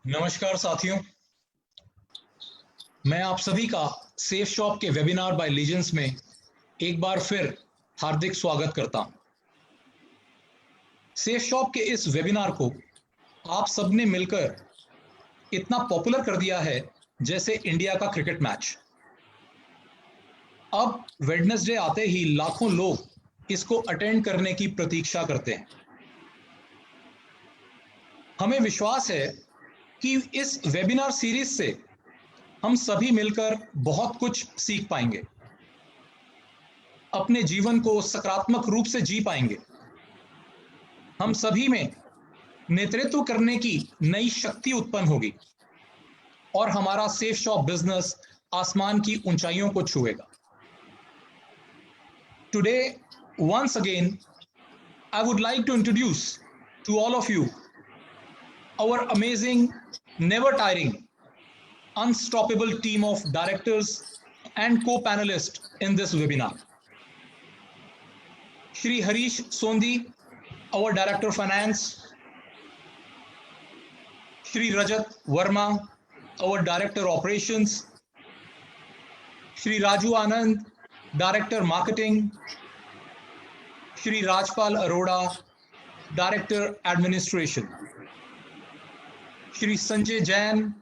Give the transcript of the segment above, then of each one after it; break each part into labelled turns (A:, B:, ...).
A: नमस्कार साथियों, मैं आप सभी का सेफ शॉप के वेबिनार बाय लीजेंस में एक बार फिर हार्दिक स्वागत करता हूं। सेफ शॉप के इस वेबिनार को आप सबने मिलकर इतना पॉपुलर कर दिया है जैसे इंडिया का क्रिकेट मैच। अब वेडनेसडे आते ही लाखों लोग इसको अटेंड करने की प्रतीक्षा करते हैं। हमें विश्वास है कि इस वेबिनार सीरीज से हम सभी मिलकर बहुत कुछ सीख पाएंगे, अपने जीवन को सकारात्मक रूप से जी पाएंगे, हम सभी में नेतृत्व करने की नई शक्ति उत्पन्न होगी और हमारा सेफ शॉप बिजनेस आसमान की ऊंचाइयों को छुएगा। Today once again I would like to introduce to all of you our amazing, never tiring, unstoppable team of directors and co-panelists in this webinar. Shri Harish Sondi, our Director of Finance, Shri Rajat Verma, our Director Operations, Shri Raju Anand, Director Marketing, Shri Rajpal Arora, Director Administration, Shri Sanjay Jain,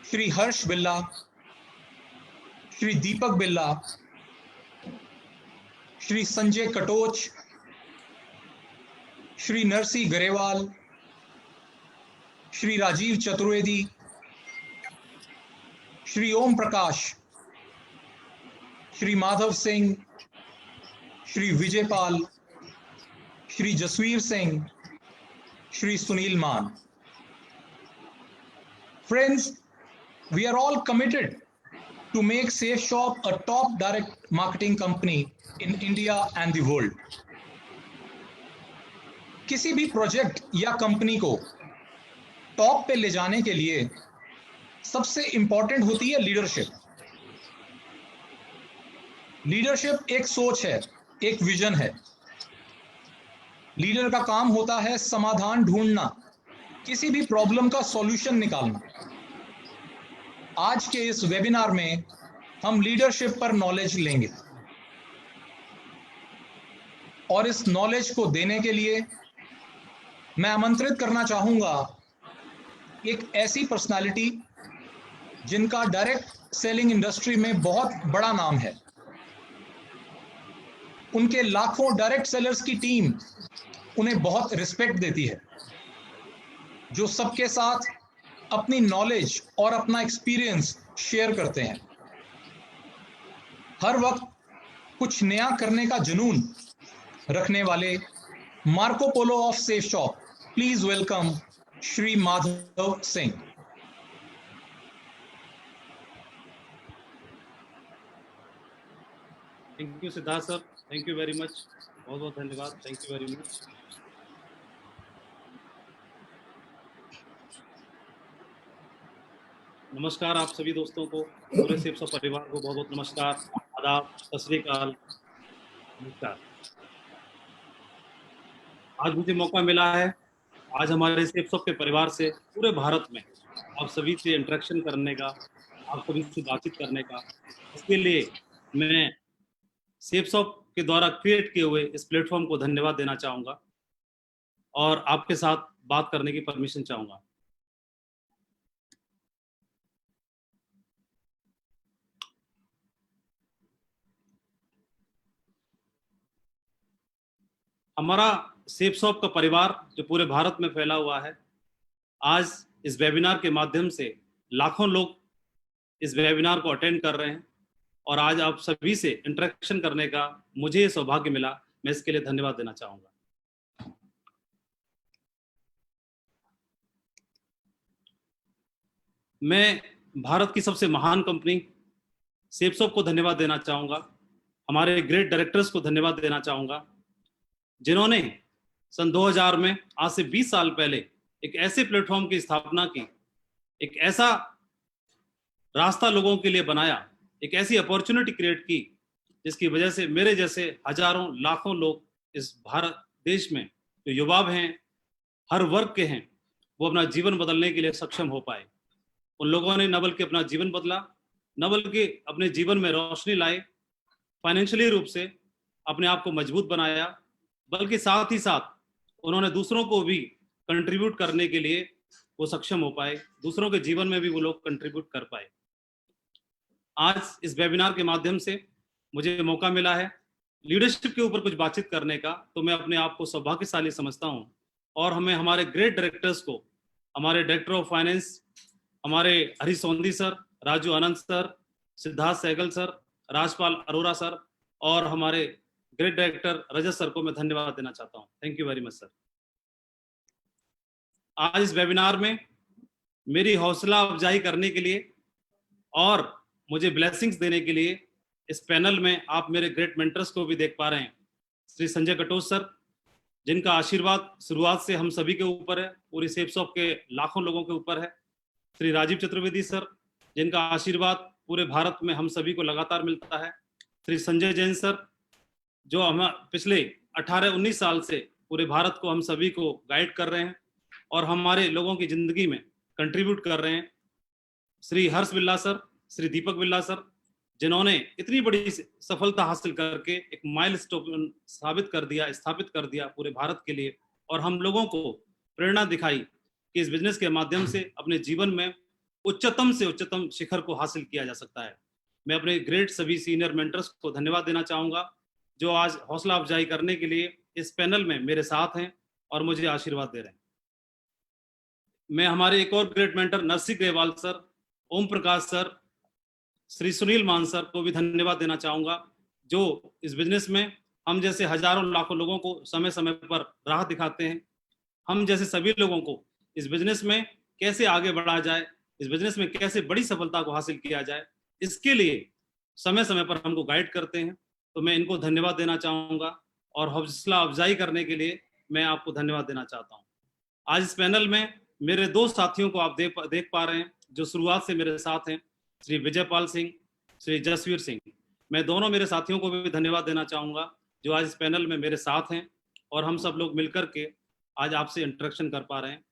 A: Shri Harsh Billa, Shri Deepak Billa, Shri Sanjay Katoch, Shri Narsi Garewal, Shri Rajiv Chaturvedi, Shri Om Prakash, Shri Madhav Singh, Shri Vijay Pal, Shri Jasweer Singh, Shri Sunil Maan. Friends, we are all committed to make Safe Shop a top direct marketing company in India and the world. किसी भी project या company को top पे ले जाने के लिए सबसे इंपॉर्टेंट होती है लीडरशिप। लीडरशिप एक सोच है, एक विजन है। लीडर का काम होता है समाधान ढूंढना, किसी भी प्रॉब्लम का सॉल्यूशन निकालना। आज के इस वेबिनार में हम लीडरशिप पर नॉलेज लेंगे और इस नॉलेज को देने के लिए मैं आमंत्रित करना चाहूंगा एक ऐसी पर्सनालिटी जिनका डायरेक्ट सेलिंग इंडस्ट्री में बहुत बड़ा नाम है। उनके लाखों डायरेक्ट सेलर्स की टीम उन्हें बहुत रिस्पेक्ट देती है, जो सबके साथ अपनी नॉलेज और अपना एक्सपीरियंस शेयर करते हैं। हर वक्त कुछ नया करने का जुनून रखने वाले Marco Polo of safe shop, please welcome Shri Madhav Singh.
B: Thank you Siddharth sir, thank you very much, बहुत बहुत धन्यवाद, थैंक यू वेरी मच। नमस्कार आप सभी दोस्तों को, पूरे सेफ शॉप परिवार को बहुत बहुत नमस्कार, आदाब, सत श्री अकाल, नमस्कार। आज मुझे मौका मिला है आज हमारे सेफ शॉप के परिवार से पूरे भारत में आप सभी से इंटरेक्शन करने का, आप सभी से बातचीत करने का। इसके लिए मैं सेफ शॉप के द्वारा क्रिएट किए हुए इस प्लेटफॉर्म को धन्यवाद देना चाहूँगा और आपके साथ बात करने की परमिशन चाहूँगा। हमारा सेफ शॉप का परिवार जो पूरे भारत में फैला हुआ है, आज इस वेबिनार के माध्यम से लाखों लोग इस वेबिनार को अटेंड कर रहे हैं और आज आप सभी से इंटरेक्शन करने का मुझे ये सौभाग्य मिला, मैं इसके लिए धन्यवाद देना चाहूँगा। मैं भारत की सबसे महान कंपनी सेफ शॉप को धन्यवाद देना चाहूँगा, हमारे ग्रेट डायरेक्टर्स को धन्यवाद देना चाहूँगा जिन्होंने सन 2000 में, आज से 20 साल पहले, एक ऐसे प्लेटफॉर्म की स्थापना की, एक ऐसा रास्ता लोगों के लिए बनाया, एक ऐसी अपॉर्चुनिटी क्रिएट की जिसकी वजह से मेरे जैसे हजारों लाखों लोग इस भारत देश में जो युवा हैं, हर वर्ग के हैं, वो अपना जीवन बदलने के लिए सक्षम हो पाए। उन लोगों ने न बल्कि अपना जीवन बदला, न बल्कि अपने जीवन में रोशनी लाए, फाइनेंशियली रूप से अपने आप को मजबूत बनाया, बल्कि साथ ही साथ उन्होंने दूसरों को भी कंट्रीब्यूट करने के लिए वो सक्षम हो पाए, दूसरों के जीवन में भी वो लोग कंट्रीब्यूट कर पाए। आज इस वेबिनार के माध्यम से मुझे मौका मिला है लीडरशिप के ऊपर कुछ बातचीत करने का, तो मैं अपने आप को सौभाग्यशाली समझता हूं। और हमें हमारे ग्रेट डायरेक्टर्स को, हमारे डायरेक्टर ऑफ फाइनेंस, हमारे Harish Sondhi sir, Raju Anand sir, Siddharth Sehgal sir, Rajpal Arora sir और हमारे ग्रेट डायरेक्टर रजत सर को मैं धन्यवाद देना चाहता हूं। Thank you very much sir. आज इस वेबिनार में मेरी हौसला अफजाई करने के लिए और मुझे ब्लेसिंग्स देने के लिए इस पैनल में आप मेरे ग्रेट मेंटर्स को भी देख पा रहे हैं। श्री संजय कटोच सर, जिनका आशीर्वाद शुरुआत से हम सभी के ऊपर है, पूरी सेप्सॉप के लाखों लोगों के ऊपर है। श्री राजीव चतुर्वेदी सर, जिनका आशीर्वाद पूरे भारत में हम सभी को लगातार मिलता है। श्री संजय जैन सर, जो हम पिछले 18-19 साल से पूरे भारत को हम सभी को गाइड कर रहे हैं और हमारे लोगों की जिंदगी में कंट्रीब्यूट कर रहे हैं। श्री हर्ष बिल्ला सर, श्री दीपक बिल्ला सर, जिन्होंने इतनी बड़ी सफलता हासिल करके एक माइलस्टोन स्थापित कर दिया पूरे भारत के लिए, और हम लोगों को प्रेरणा दिखाई कि इस बिजनेस के माध्यम से अपने जीवन में उच्चतम से उच्चतम शिखर को हासिल किया जा सकता है। मैं अपने ग्रेट सभी सीनियर मेंटर्स को धन्यवाद देना चाहूंगा, जो आज हौसला अफजाई करने के लिए इस पैनल में मेरे साथ हैं और मुझे आशीर्वाद दे रहे हैं। मैं हमारे एक और great mentor Narsingh Grewal sir, Om Prakash sir, Shri Sunil Mann sir को भी धन्यवाद देना चाहूंगा, जो इस बिजनेस में हम जैसे हजारों लाखों लोगों को समय समय पर राह दिखाते हैं। हम जैसे सभी लोगों को इस बिजनेस में कैसे आगे बढ़ा जाए, इस बिजनेस में कैसे बड़ी सफलता को हासिल किया जाए, इसके लिए समय समय पर हमको गाइड करते हैं। तो मैं इनको धन्यवाद देना चाहूंगा और हौसला अफजाई करने के लिए मैं आपको धन्यवाद देना चाहता हूँ। आज इस पैनल में मेरे दो साथियों को आप देख पा रहे हैं, जो शुरुआत से मेरे साथ हैं, श्री विजयपाल सिंह, श्री जसवीर सिंह। मैं दोनों मेरे साथियों को भी धन्यवाद देना चाहूंगा, जो आज इस पैनल में मेरे साथ हैं और हम सब लोग मिलकर के आज आपसे इंटरेक्शन कर पा रहे हैं।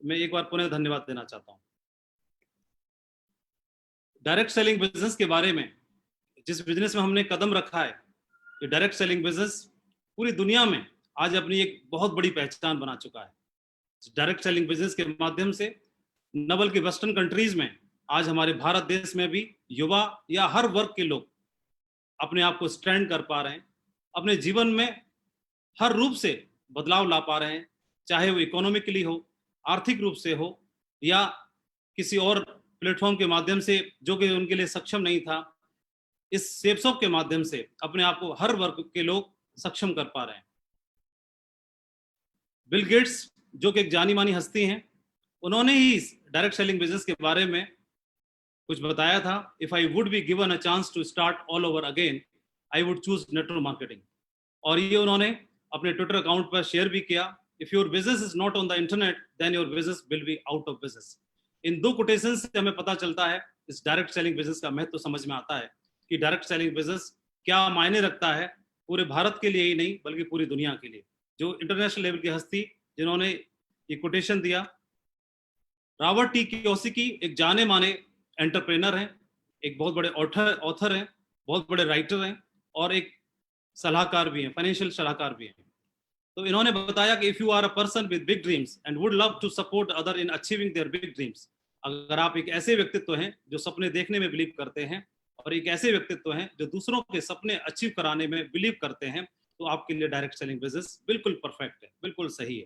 B: मैं एक बार पुनः धन्यवाद देना चाहता हूं। डायरेक्ट सेलिंग बिजनेस के बारे में, जिस बिजनेस में हमने कदम रखा है, ये डायरेक्ट सेलिंग बिजनेस पूरी दुनिया में आज अपनी एक बहुत बड़ी पहचान बना चुका है। डायरेक्ट सेलिंग बिजनेस के माध्यम से न बल्कि वेस्टर्न कंट्रीज में, आज हमारे भारत देश में भी युवा या हर वर्ग के लोग अपने आप को स्टैंड कर पा रहे हैं, अपने जीवन में हर रूप से बदलाव ला पा रहे हैं, चाहे वो इकोनॉमिकली हो, आर्थिक रूप से हो, या किसी और प्लेटफॉर्म के माध्यम से जो कि उनके लिए सक्षम नहीं था। इस सेप्सॉप के माध्यम से अपने आप को हर वर्ग के लोग सक्षम कर पा रहे हैं। बिल गेट्स, जो कि एक जानी मानी हस्ती हैं, उन्होंने ही डायरेक्ट सेलिंग बिजनेस के बारे में कुछ बताया था। If I would be given a chance to start all over again, I would choose network marketing. और ये उन्होंने अपने ट्विटर अकाउंट पर शेयर भी किया। If your business is not on the internet, then your business will be out of business. इन दो quotation से हमें पता चलता है, इस डायरेक्ट सेलिंग बिजनेस का महत्व समझ में आता है कि डायरेक्ट सेलिंग बिजनेस क्या मायने रखता है पूरे भारत के लिए ही नहीं, बल्कि पूरी दुनिया के लिए। जो इंटरनेशनल लेवल की हस्ती जिन्होंने ये कोटेशन दिया, रॉबर्ट टी कियोसाकी एक जाने माने एंटरप्रेनर हैं, एक बहुत बड़े ऑथर हैं, बहुत बड़े राइटर हैं और एक सलाहकार भी हैं, फाइनेंशियल सलाहकार भी हैं। तो इन्होंने बताया कि if you are a person with big dreams and would love to support other in achieving their big dreams, अगर आप एक ऐसे व्यक्तित्व हैं जो सपने देखने में बिलीव करते हैं और एक ऐसे व्यक्तित्व हैं जो दूसरों के सपने अचीव कराने में बिलीव करते हैं, तो आपके लिए डायरेक्ट सेलिंग बिजनेस बिल्कुल परफेक्ट है, बिल्कुल सही है।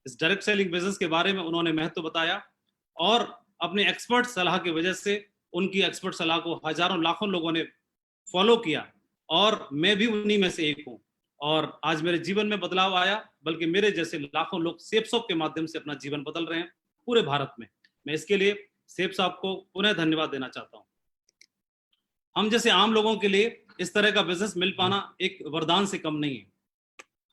B: इस डायरेक्ट सेलिंग बिजनेस के बारे में उन्होंने महत्व बताया और अपने एक्सपर्ट सलाह की वजह से उनकी एक्सपर्ट सलाह को हजारों लाखों लोगों ने फॉलो किया और मैं भी उन्हीं में से एक हूँ। और आज मेरे जीवन में बदलाव आया, बल्कि मेरे जैसे लाखों लोग सेप्सॉप के माध्यम से अपना जीवन बदल रहे हैं पूरे भारत में। मैं इसके लिए सेप्सॉप को पुनः धन्यवाद देना चाहता हूँ। हम जैसे आम लोगों के लिए इस तरह का बिजनेस मिल पाना एक वरदान से कम नहीं है।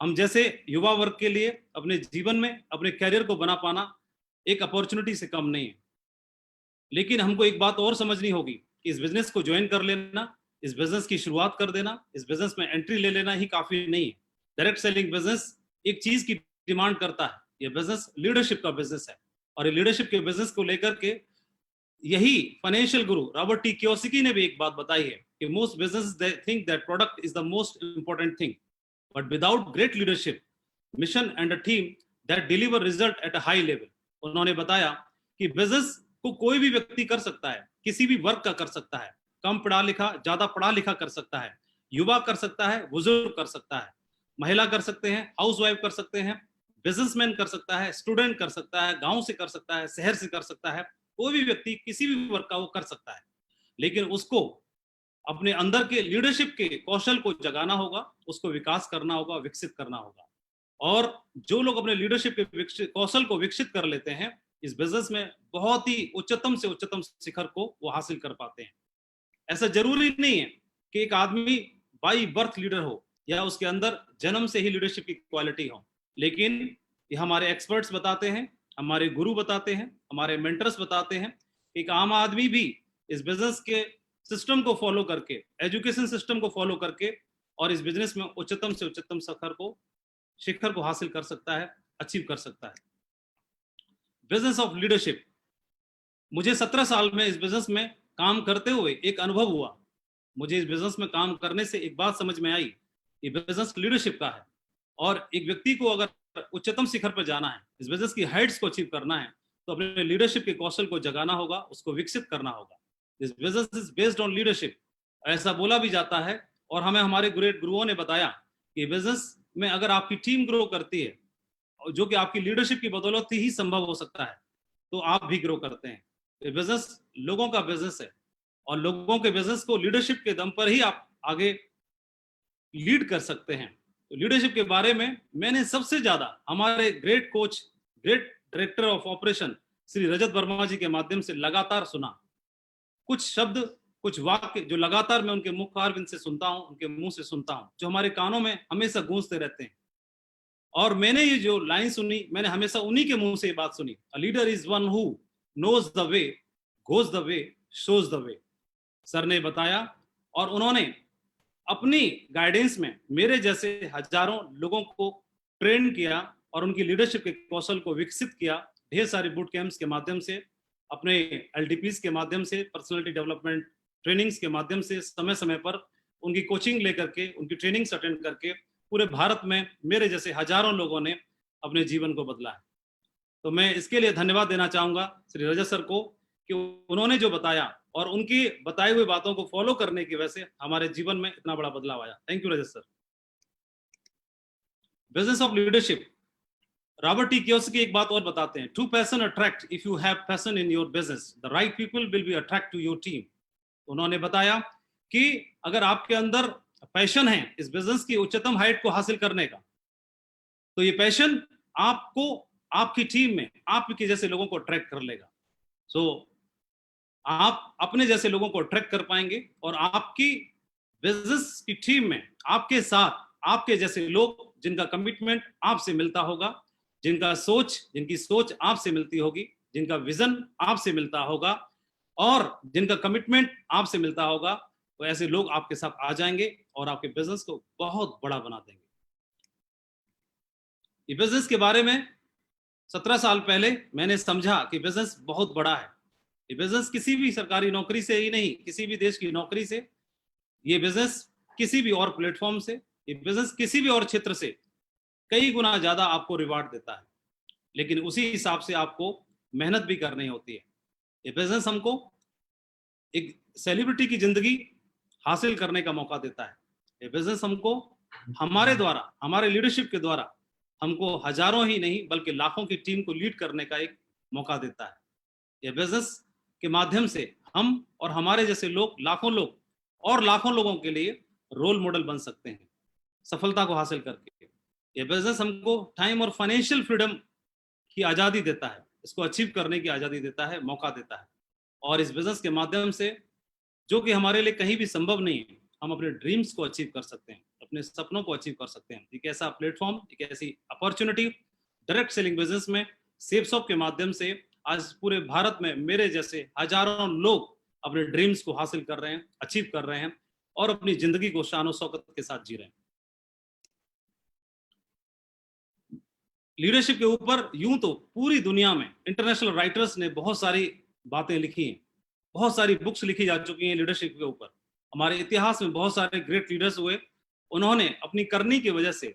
B: हम जैसे युवा वर्ग के लिए अपने जीवन में अपने कैरियर को बना पाना एक अपॉर्चुनिटी से कम नहीं है। लेकिन हमको एक बात और समझनी होगी कि इस बिजनेस को ज्वाइन कर लेना, इस बिजनेस की शुरुआत कर देना, इस बिजनेस में एंट्री ले लेना ही काफी नहीं है। डायरेक्ट सेलिंग बिजनेस एक चीज की डिमांड करता है, यह बिजनेस लीडरशिप का बिजनेस है। और लीडरशिप के बिजनेस को लेकर के यही फाइनेंशियल गुरु रॉबर्ट टी कियोसाकी ने भी एक बात बताई है कि most business they think that product is the most important thing, but without great leadership mission and a team that deliver result at a high level. उन्होंने बताया कि बिजनेस को कोई भी व्यक्ति कर सकता है, किसी भी वर्ग का कर सकता है, कम पढ़ा लिखा ज्यादा पढ़ा लिखा कर सकता है, युवा कर सकता है, बुजुर्ग कर सकता है, महिला कर सकते हैं, हाउसवाइफ कर सकते हैं, बिजनेसमैन कर सकता है, स्टूडेंट कर सकता है, गांव से कर सकता है, शहर से कर सकता है, कोई भी व्यक्ति किसी भी वर्ग का वो कर सकता है। लेकिन उसको अपने अंदर के लीडरशिप के कौशल को जगाना होगा, उसको विकास करना होगा, विकसित करना होगा। और जो लोग अपने लीडरशिप के कौशल को विकसित कर लेते हैं, इस बिजनेस में बहुत ही उच्चतम से उच्चतम शिखर को वो हासिल कर पाते हैं। ऐसा जरूरी नहीं है कि एक आदमी बाई बर्थ लीडर हो या उसके अंदर जन्म से ही लीडरशिप की क्वालिटी हो, लेकिन ये हमारे एक्सपर्ट्स बताते हैं, हमारे गुरु बताते हैं, हमारे मेंटर्स बताते हैं, एक आम आदमी भी इस बिजनेस के सिस्टम को फॉलो करके, एजुकेशन सिस्टम को फॉलो करके और इस बिजनेस में उच्चतम से उच्चतम शिखर को हासिल कर सकता है, अचीव कर सकता है। बिजनेस ऑफ लीडरशिप, मुझे 17 साल में इस बिजनेस में काम करते हुए एक अनुभव हुआ। मुझे इस बिजनेस में काम करने से एक बात समझ में आई, ये बिजनेस लीडरशिप का है और एक व्यक्ति को अगर उच्चतम शिखर पर जाना है, इस बिजनेस की हाइट्स को अचीव करना है, तो अपने लीडरशिप के कौशल को जगाना होगा, उसको विकसित करना होगा। This business is based on leadership, ऐसा बोला भी जाता है और हमें हमारे ग्रेट गुरुओं ने बताया कि बिजनेस में अगर आपकी टीम ग्रो करती है, जो कि आपकी लीडरशिप की बदौलत ही संभव हो सकता है, तो आप भी ग्रो करते हैं। ये बिजनेस लोगों का बिजनेस है और लोगों के बिजनेस को लीडरशिप के दम पर ही आप आगे लीड कर सकते हैं। तो लीडरशिप के बारे में मैंने सबसे ज्यादा हमारे great coach, great director of operation Shri Rajat Verma ji के माध्यम से लगातार सुना। कुछ शब्द, कुछ वाक्य जो लगातार मैं उनके मुखारविंद से सुनता हूं, उनके मुंह से सुनता हूं, जो हमारे कानों में हमेशा गूंजते रहते हैं। और मैंने ये जो लाइन सुनी, मैंने हमेशा उन्हीं के मुंह से ये बात सुनी, a leader is one who knows the way, goes the way, shows the way. Sir ने बताया और उन्होंने अपनी गाइडेंस में मेरे जैसे हजारों लोगों को ट्रेन किया और उनकी लीडरशिप के कौशल को विकसित किया, ढेर सारे बूट कैंप्स के माध्यम से, अपने एलटीपीज के माध्यम से, पर्सनालिटी डेवलपमेंट ट्रेनिंग्स के माध्यम से, समय समय पर उनकी कोचिंग लेकर के, उनकी ट्रेनिंग्स अटेंड करके पूरे भारत में मेरे जैसे हजारों लोगों ने अपने जीवन को बदला है। तो मैं इसके लिए धन्यवाद देना चाहूंगा श्री रजत सर को कि उन्होंने जो बताया और उनकी बताई हुई बातों को फॉलो करने की वजह से हमारे जीवन में इतना बड़ा बदलाव आया। Thank you Rajat sir. Business of leadership, Robert T Kiyosaki एक बात और बताते हैं, true passion attract, if you have passion in your business the right people will be attract to your team. उन्होंने बताया कि अगर आपके अंदर पैशन है इस बिजनेस की उच्चतम हाइट को हासिल करने का, तो ये पैशन आपको आपकी टीम में आपके जैसे लोगों को अट्रैक्ट कर लेगा। सो आप अपने जैसे लोगों को अट्रैक्ट कर पाएंगे और आपकी बिजनेस की टीम में आपके साथ आपके जैसे लोग जिनका कमिटमेंट आपसे मिलता होगा, जिनकी सोच आपसे मिलती होगी, जिनका विजन आपसे मिलता होगा और जिनका कमिटमेंट आपसे मिलता होगा, तो ऐसे लोग आपके साथ आ जाएंगे और आपके बिजनेस को बहुत बड़ा बना देंगे। ये बिजनेस के बारे में 17 साल पहले मैंने समझा कि बिजनेस बहुत बड़ा है। ये बिजनेस किसी भी सरकारी नौकरी से ही नहीं, किसी भी देश की नौकरी से, ये बिजनेस किसी भी और प्लेटफॉर्म से, ये बिजनेस किसी भी और क्षेत्र से कई गुना ज्यादा आपको रिवार्ड देता है, लेकिन उसी हिसाब से आपको मेहनत भी करनी होती है। ये बिजनेस हमको एक सेलिब्रिटी की जिंदगी हासिल करने का मौका देता है। ये बिजनेस हमको हमारे द्वारा, हमारे लीडरशिप के द्वारा हमको हजारों ही नहीं बल्कि लाखों की टीम को लीड करने का एक मौका देता है। ये बिजनेस के माध्यम से हम और हमारे जैसे लोग, लाखों लोग और लाखों लोगों के लिए रोल मॉडल बन सकते हैं सफलता को हासिल करके। ये बिजनेस हमको टाइम और फाइनेंशियल फ्रीडम की आज़ादी देता है, इसको अचीव करने की आज़ादी देता है, मौका देता है। और इस बिजनेस के माध्यम से, जो कि हमारे लिए कहीं भी संभव नहीं है, हम अपने ड्रीम्स को अचीव कर सकते हैं, अपने सपनों को अचीव कर सकते हैं। एक ऐसा प्लेटफॉर्म, एक ऐसी अपॉर्चुनिटी डायरेक्ट सेलिंग बिजनेस में सेप्सॉफ्ट के माध्यम से आज पूरे भारत में मेरे जैसे हजारों लोग अपने ड्रीम्स को हासिल कर रहे हैं, अचीव कर रहे हैं और अपनी जिंदगी को शान और शौकत के साथ जी रहे हैं। लीडरशिप के ऊपर यूं तो पूरी दुनिया में इंटरनेशनल राइटर्स ने बहुत सारी बातें लिखी हैं, बहुत सारी बुक्स लिखी जा चुकी हैं लीडरशिप के ऊपर। हमारे इतिहास में बहुत सारे ग्रेट लीडर्स हुए, उन्होंने अपनी करनी की वजह से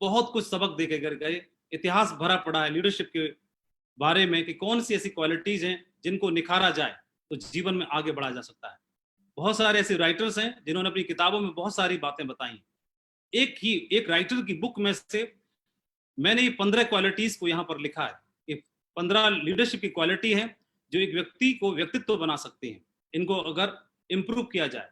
B: बहुत कुछ सबक दे के गए। इतिहास भरा पड़ा है लीडरशिप के बारे में कि कौन सी ऐसी क्वालिटीज हैं जिनको निखारा जाए तो जीवन में आगे बढ़ा जा सकता है। बहुत सारे ऐसे राइटर्स हैं जिन्होंने अपनी किताबों में बहुत सारी बातें बताई। एक राइटर की बुक में से मैंने ये 15 क्वालिटीज को यहाँ पर लिखा है। ये 15 लीडरशिप की क्वालिटी है जो एक व्यक्ति को व्यक्तित्व बना सकते हैं, इनको अगर इम्प्रूव किया जाए।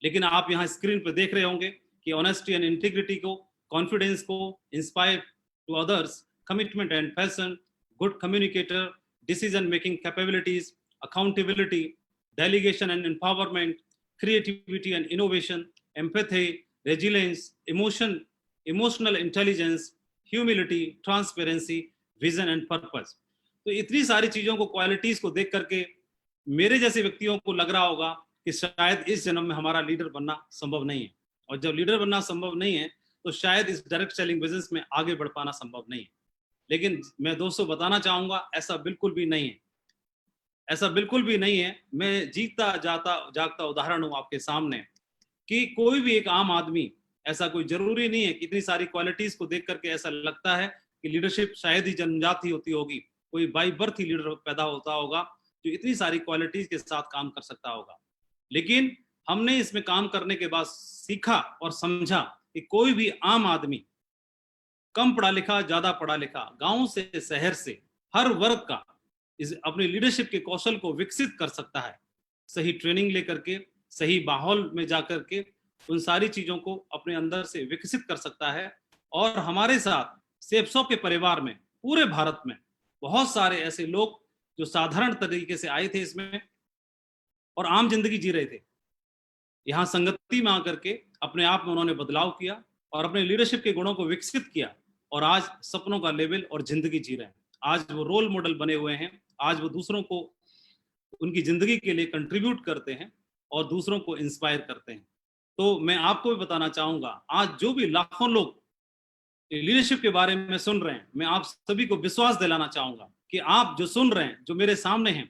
B: लेकिन आप यहाँ स्क्रीन पर देख रहे होंगे कि ऑनेस्टी एंड इंटीग्रिटी को, कॉन्फिडेंस को, inspire to others, commitment and passion, good communicator, decision making capabilities, accountability, delegation and empowerment, creativity and innovation, empathy, resilience, emotional intelligence, humility, transparency, vision and purpose. तो इतनी सारी चीजों को, qualities को देख करके मेरे जैसे व्यक्तियों को लग रहा होगा कि शायद इस जन्म में हमारा लीडर बनना संभव नहीं है। और जब लीडर बनना संभव नहीं है तो शायद इस डायरेक्ट सेलिंग बिजनेस में आगे बढ़ पाना संभव नहीं है। लेकिन मैं दोस्तों बताना चाहूंगा, ऐसा बिल्कुल भी नहीं है, ऐसा बिल्कुल भी नहीं है। मैं जीता जागता उदाहरण हूं आपके सामने कि कोई भी एक आम आदमी, ऐसा कोई जरूरी नहीं है कि इतनी सारी क्वालिटीज को देख करके ऐसा लगता है कि लीडरशिप शायद ही जन्मजात ही होती होगी, कोई बाई बर्थ ही लीडर पैदा होता होगा जो इतनी सारी क्वालिटीज के साथ काम कर सकता होगा। लेकिन हमने इसमें काम करने के बाद सीखा और समझा कि कोई भी आम आदमी, कम पढ़ा लिखा, ज्यादा पढ़ा लिखा, गांव से शहर से, हर वर्ग का अपने लीडरशिप के कौशल को विकसित कर सकता है। सही ट्रेनिंग लेकर के, सही माहौल में जाकर के उन सारी चीजों को अपने अंदर से विकसित कर सकता है। और हमारे साथ सेप्सो के परिवार में, पूरे भारत में बहुत सारे ऐसे लोग जो साधारण तरीके से आए थे इसमें और आम जिंदगी जी रहे थे, यहाँ संगति में आकर के अपने आप में उन्होंने बदलाव किया और अपने लीडरशिप के गुणों को विकसित किया और आज सपनों का लेवल और जिंदगी जी रहे हैं। आज वो रोल मॉडल बने हुए हैं, आज वो दूसरों को उनकी जिंदगी के लिए कंट्रीब्यूट करते हैं और दूसरों को इंस्पायर करते हैं। तो मैं आपको भी बताना चाहूंगा, आज जो भी लाखों लोग लीडरशिप के बारे में सुन रहे हैं, मैं आप सभी को विश्वास दिलाना चाहूंगा कि आप जो सुन रहे हैं, जो मेरे सामने हैं,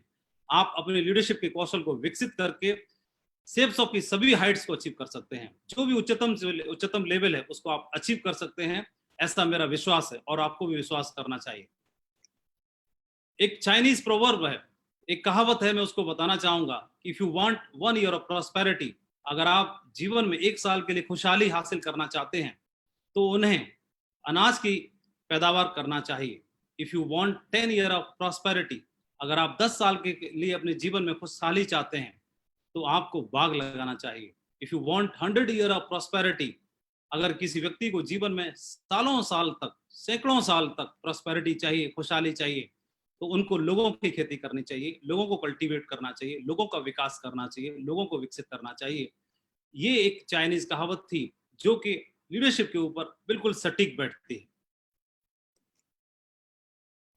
B: आप अपने लीडरशिप के कौशल को विकसित करके सेप्सो की सभी हाइट्स को अचीव कर सकते हैं। जो भी उच्चतम लेवल है उसको आप अचीव कर सकते हैं, ऐसा मेरा विश्वास है और आपको भी विश्वास करना चाहिए। एक चाइनीज प्रोवर्ब है, एक कहावत है, मैं उसको बताना चाहूंगा कि if you want 1 year of prosperity, अगर आप जीवन में 1 साल के लिए खुशहाली हासिल करना चाहते हैं तो उन्हें अनाज की पैदावार करना चाहिए। If you want 10 year of prosperity, अगर आप 10 साल के लिए अपने जीवन में खुशहाली चाहते हैं तो आपको बाग लगाना चाहिए। If you want 100 year of prosperity, अगर किसी व्यक्ति को जीवन में सालों साल तक, सैकड़ों साल तक प्रॉस्पेरिटी चाहिए, खुशहाली चाहिए, तो उनको लोगों की खेती करनी चाहिए, लोगों को कल्टीवेट करना चाहिए, लोगों का विकास करना चाहिए, लोगों को विकसित करना चाहिए। ये एक चाइनीज कहावत थी जो कि लीडरशिप के ऊपर बिल्कुल सटीक बैठती है।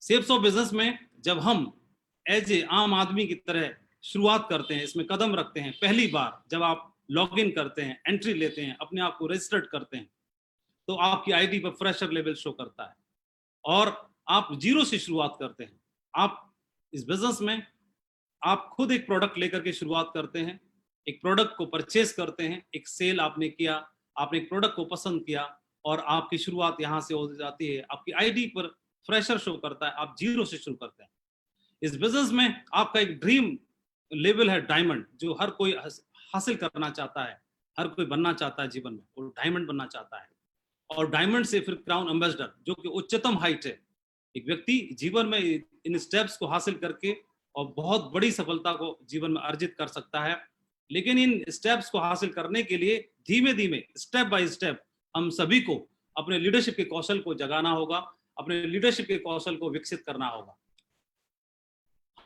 B: सेप्सो बिजनेस में जब हम एज ए आम आदमी की तरह शुरुआत करते हैं, इसमें कदम रखते हैं, पहली बार जब आप लॉग इन करते हैं, एंट्री लेते हैं, अपने आप को रजिस्टर्ड करते हैं, तो आपकी आईडी पर फ्रेशर लेवल शो करता है और आप जीरो से शुरुआत करते हैं। आप इस बिजनेस में आप खुद एक प्रोडक्ट लेकर के शुरुआत करते हैं, एक प्रोडक्ट को परचेस करते हैं, एक सेल आपने किया, आपने एक प्रोडक्ट को पसंद किया और आपकी शुरुआत यहाँ से हो जाती है। आपकी आईडी पर फ्रेशर शो करता है, आप जीरो से शुरू करते हैं। इस बिजनेस में आपका एक ड्रीम लेवल है डायमंड, जो हर कोई हासिल करना चाहता है, हर कोई बनना चाहता है जीवन में, वो डायमंड बनना चाहता है। और डायमंड से फिर क्राउन एम्बेसडर, जो कि उच्चतम हाइट है। एक व्यक्ति जीवन में इन स्टेप्स को हासिल करके और बहुत बड़ी सफलता को जीवन में अर्जित कर सकता है। लेकिन इन स्टेप्स को हासिल करने के लिए धीमे धीमे, स्टेप बाय स्टेप, हम सभी को अपने लीडरशिप के कौशल को जगाना होगा, अपने लीडरशिप के कौशल को विकसित करना होगा।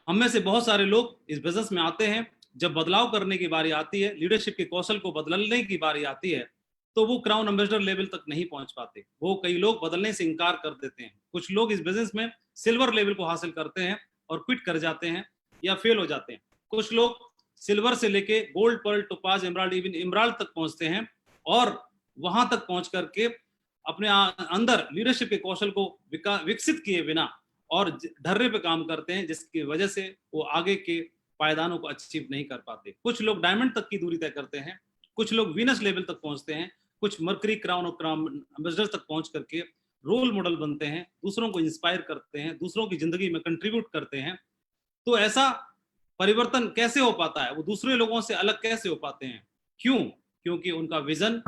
B: हम में से बहुत सारे लोग इस बिजनेस में आते हैं, जब बदलाव करने की बारी आती है, लीडरशिप के कौशल को बदलने की बारी आती है, तो वो क्राउन एम्बेसडर लेवल तक नहीं पहुंच पाते। वो कई लोग बदलने से इनकार कर देते हैं। कुछ लोग इस बिजनेस में सिल्वर लेवल को हासिल करते हैं और क्विट कर जाते हैं या फेल हो जाते हैं। कुछ लोग सिल्वर से लेके gold, pearl, topaz, emerald, even emerald तक पहुंचते हैं और वहां तक पहुंच करके अपने अंदर लीडरशिप के कौशल को विकसित किए बिना और ढर्रे पे काम करते हैं, जिसकी वजह से वो आगे के पायदानों को अचीव नहीं कर पाते। कुछ लोग डायमंड तक की दूरी तय करते हैं, कुछ लोग वीनस लेवल तक पहुंचते हैं, कुछ मर्करी क्राउन और क्राउन एम्बेसडर तक पहुंच करके रोल मॉडल बनते हैं, दूसरों को इंस्पायर करते हैं, दूसरों की जिंदगी में कंट्रीब्यूट करते हैं। तो ऐसा परिवर्तन कैसे हो पाता है? वो दूसरे लोगों से अलग कैसे हो पाते हैं? क्यों? क्योंकि उनका विजन,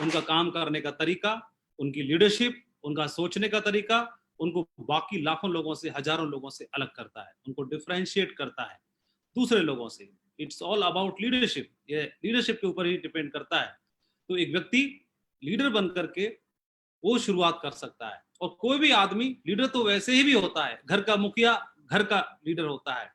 B: उनका काम करने का तरीका, उनकी लीडरशिप, उनका सोचने का तरीका उनको बाकी लाखों लोगों से, हजारों लोगों से अलग करता है, उनको डिफरेंशिएट करता है दूसरे लोगों से। It's all about leadership. ये लीडरशिप के ऊपर ही डिपेंड करता है। तो एक व्यक्ति लीडर बन करके वो शुरुआत कर सकता है। और कोई भी आदमी लीडर तो वैसे ही भी होता है, घर का मुखिया घर का लीडर होता है,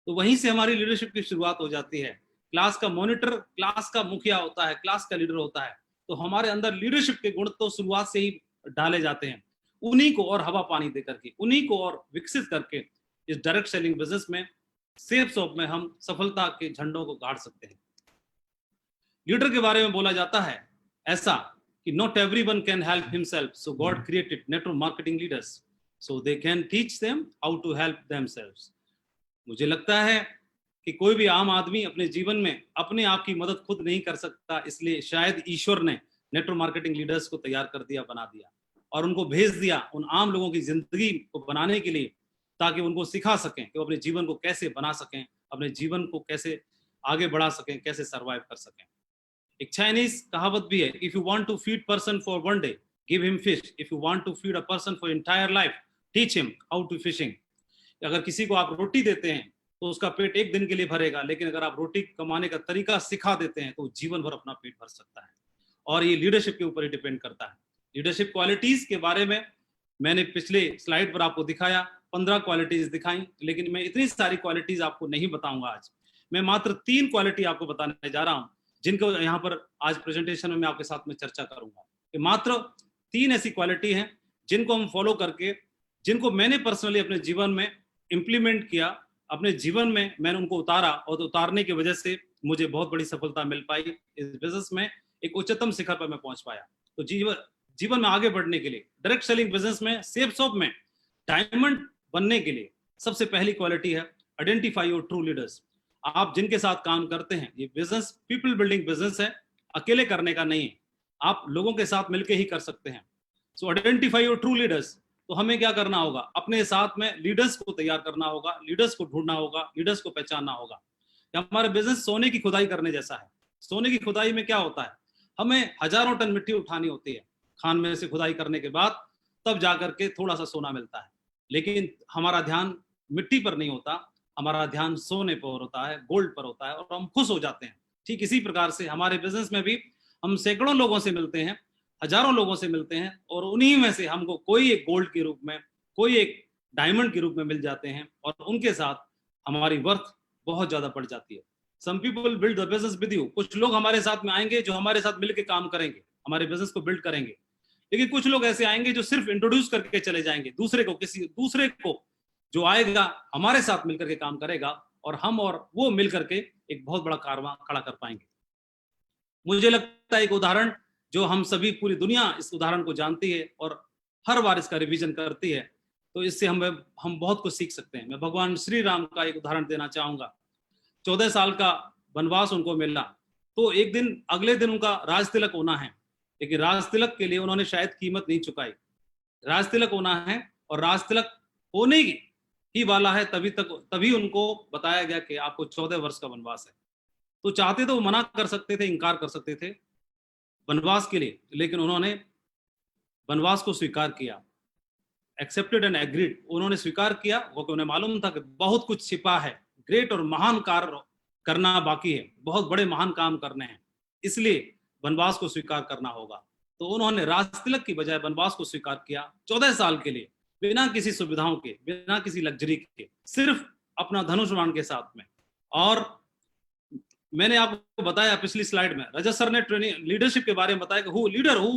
B: तो वहीं से हमारी लीडरशिप की शुरुआत हो जाती है। क्लास का मॉनिटर क्लास का मुखिया होता है, क्लास का लीडर होता है, तो हमारे अंदर लीडरशिप के गुण तो शुरुआत से ही डाले जाते हैं। उन्हीं को और हवा पानी दे करके, उन्हीं को और विकसित करके इस डायरेक्ट सेलिंग बिजनेस में, सेफ शॉप में हम सफलता के झंडों को गाड़ सकते हैं। लीडर के बारे में बोला जाता है ऐसा कि not everyone can help himself, so God created network marketing leaders so they can teach them how to help themselves. मुझे लगता है कि कोई भी आम आदमी अपने जीवन में अपने आप की मदद खुद नहीं कर सकता, इसलिए शायद ईश्वर ने नेटवर्क मार्केटिंग लीडर्स को तैयार कर दिया, बना दिया और उनको भेज दिया उन आम लोगों की जिंदगी को बनाने के लिए, ताकि उनको सिखा सकें कि वो अपने जीवन को कैसे बना सकें, अपने जीवन को कैसे आगे बढ़ा सकें, कैसे सर्वाइव कर सकें। एक चाइनीज कहावत भी है, if you want to feed person for one day give him fish, if you want to feed a person for entire life teach him how to fishing. अगर किसी को आप रोटी देते हैं तो उसका पेट एक दिन के लिए भरेगा, लेकिन अगर आप रोटी कमाने का तरीका सिखा देते हैं तो जीवन भर अपना पेट भर सकता है। और ये लीडरशिप के ऊपर ही डिपेंड करता है। लीडरशिप क्वालिटीज के बारे में मैंने पिछले स्लाइड पर आपको दिखाया, 15 क्वालिटीज दिखाई, लेकिन मैं इतनी सारी क्वालिटीज आपको नहीं बताऊंगा आज। मैं मात्र 3 क्वालिटी आपको बताने जा रहा हूं, जिनको यहाँ पर आज प्रेजेंटेशन में मैं आपके साथ में चर्चा करूंगा। कि मात्र 3 ऐसी क्वालिटी हैं जिनको हम फॉलो करके, जिनको मैंने पर्सनली अपने जीवन में इंप्लीमेंट किया, अपने जीवन में मैंने उनको उतारा, और उतारने की वजह से मुझे बहुत बड़ी सफलता मिल पाई। इस बिजनेस में एक उच्चतम शिखर पर मैं पहुंच पाया। तो जीवन में आगे बढ़ने के लिए, डायरेक्ट सेलिंग बिजनेस में, सेफ शॉप में डायमंड बनने के लिए सबसे पहली क्वालिटी है आइडेंटिफाई योर ट्रू लीडर्स। आप जिनके साथ काम करते हैं, ये बिजनेस पीपल बिल्डिंग बिजनेस है, अकेले करने का नहीं है, आप लोगों के साथ मिलकर ही कर सकते हैं। सो आइडेंटिफाई योर ट्रू लीडर्स। तो हमें क्या करना होगा? अपने साथ में लीडर्स को तैयार करना होगा, लीडर्स को ढूंढना होगा, लीडर्स को पहचानना होगा। हमारा बिजनेस सोने की खुदाई करने जैसा है। सोने की खुदाई में क्या होता है? हमें हजारों टन मिट्टी उठानी होती है, खान में से खुदाई करने के बाद तब जाकर के थोड़ा सा सोना मिलता है। लेकिन हमारा ध्यान मिट्टी पर नहीं होता, हमारा ध्यान सोने पर होता है, गोल्ड पर होता है, और हम खुश हो जाते हैं। ठीक इसी प्रकार से हमारे बिजनेस में भी हम सैकड़ों लोगों से मिलते हैं, हजारों लोगों से मिलते हैं, और उन्हीं में से हमको कोई एक गोल्ड के रूप में, कोई एक डायमंड के रूप में मिल जाते हैं, और उनके साथ हमारी वर्थ बहुत ज्यादा बढ़ जाती है। Some people build the business with you. कुछ लोग हमारे साथ में आएंगे जो हमारे साथ मिलकर काम करेंगे, हमारे बिजनेस को बिल्ड करेंगे। लेकिन कुछ लोग ऐसे आएंगे जो सिर्फ इंट्रोड्यूस करके चले जाएंगे दूसरे को, किसी दूसरे को जो आएगा हमारे साथ मिलकर के काम करेगा, और हम और वो मिलकर के एक बहुत बड़ा कारवां खड़ा कर पाएंगे। मुझे लगता है एक उदाहरण जो हम सभी, पूरी दुनिया इस उदाहरण को जानती है और हर बार इसका रिवीजन करती है, तो इससे हम बहुत कुछ सीख सकते हैं। मैं भगवान श्री राम का एक उदाहरण देना चाहूंगा। 14 साल का वनवास उनको मिला, तो एक दिन, अगले दिन उनका राज तिलक होना है, लेकिन राज तिलक के लिए उन्होंने शायद कीमत नहीं चुकाई। राज तिलक होना है और राज तिलक होने ही वाला है, तभी उनको बताया गया कि आपको 14 वर्ष का वनवास है। तो चाहते तो वो मना कर सकते थे, इंकार कर सकते थे वनवास के लिए, लेकिन उन्होंने वनवास को स्वीकार किया। Accepted and agreed. उन्होंने स्वीकार किया क्योंकि उन्हें मालूम था कि बहुत कुछ छिपा है, ग्रेट और महान कार्य करना बाकी है, बहुत बड़े महान काम करने हैं, इसलिए वनवास को स्वीकार करना होगा। तो उन्होंने राज तिलक की बजाय वनवास को स्वीकार किया 14 साल के लिए, बिना किसी सुविधाओं के, बिना किसी लग्जरी के, सिर्फ अपना धनुष बाण के साथ में। और मैंने आपको बताया पिछली स्लाइड में, रजत सर ने ट्रेनिंग लीडरशिप के बारे में बताया कि who leader who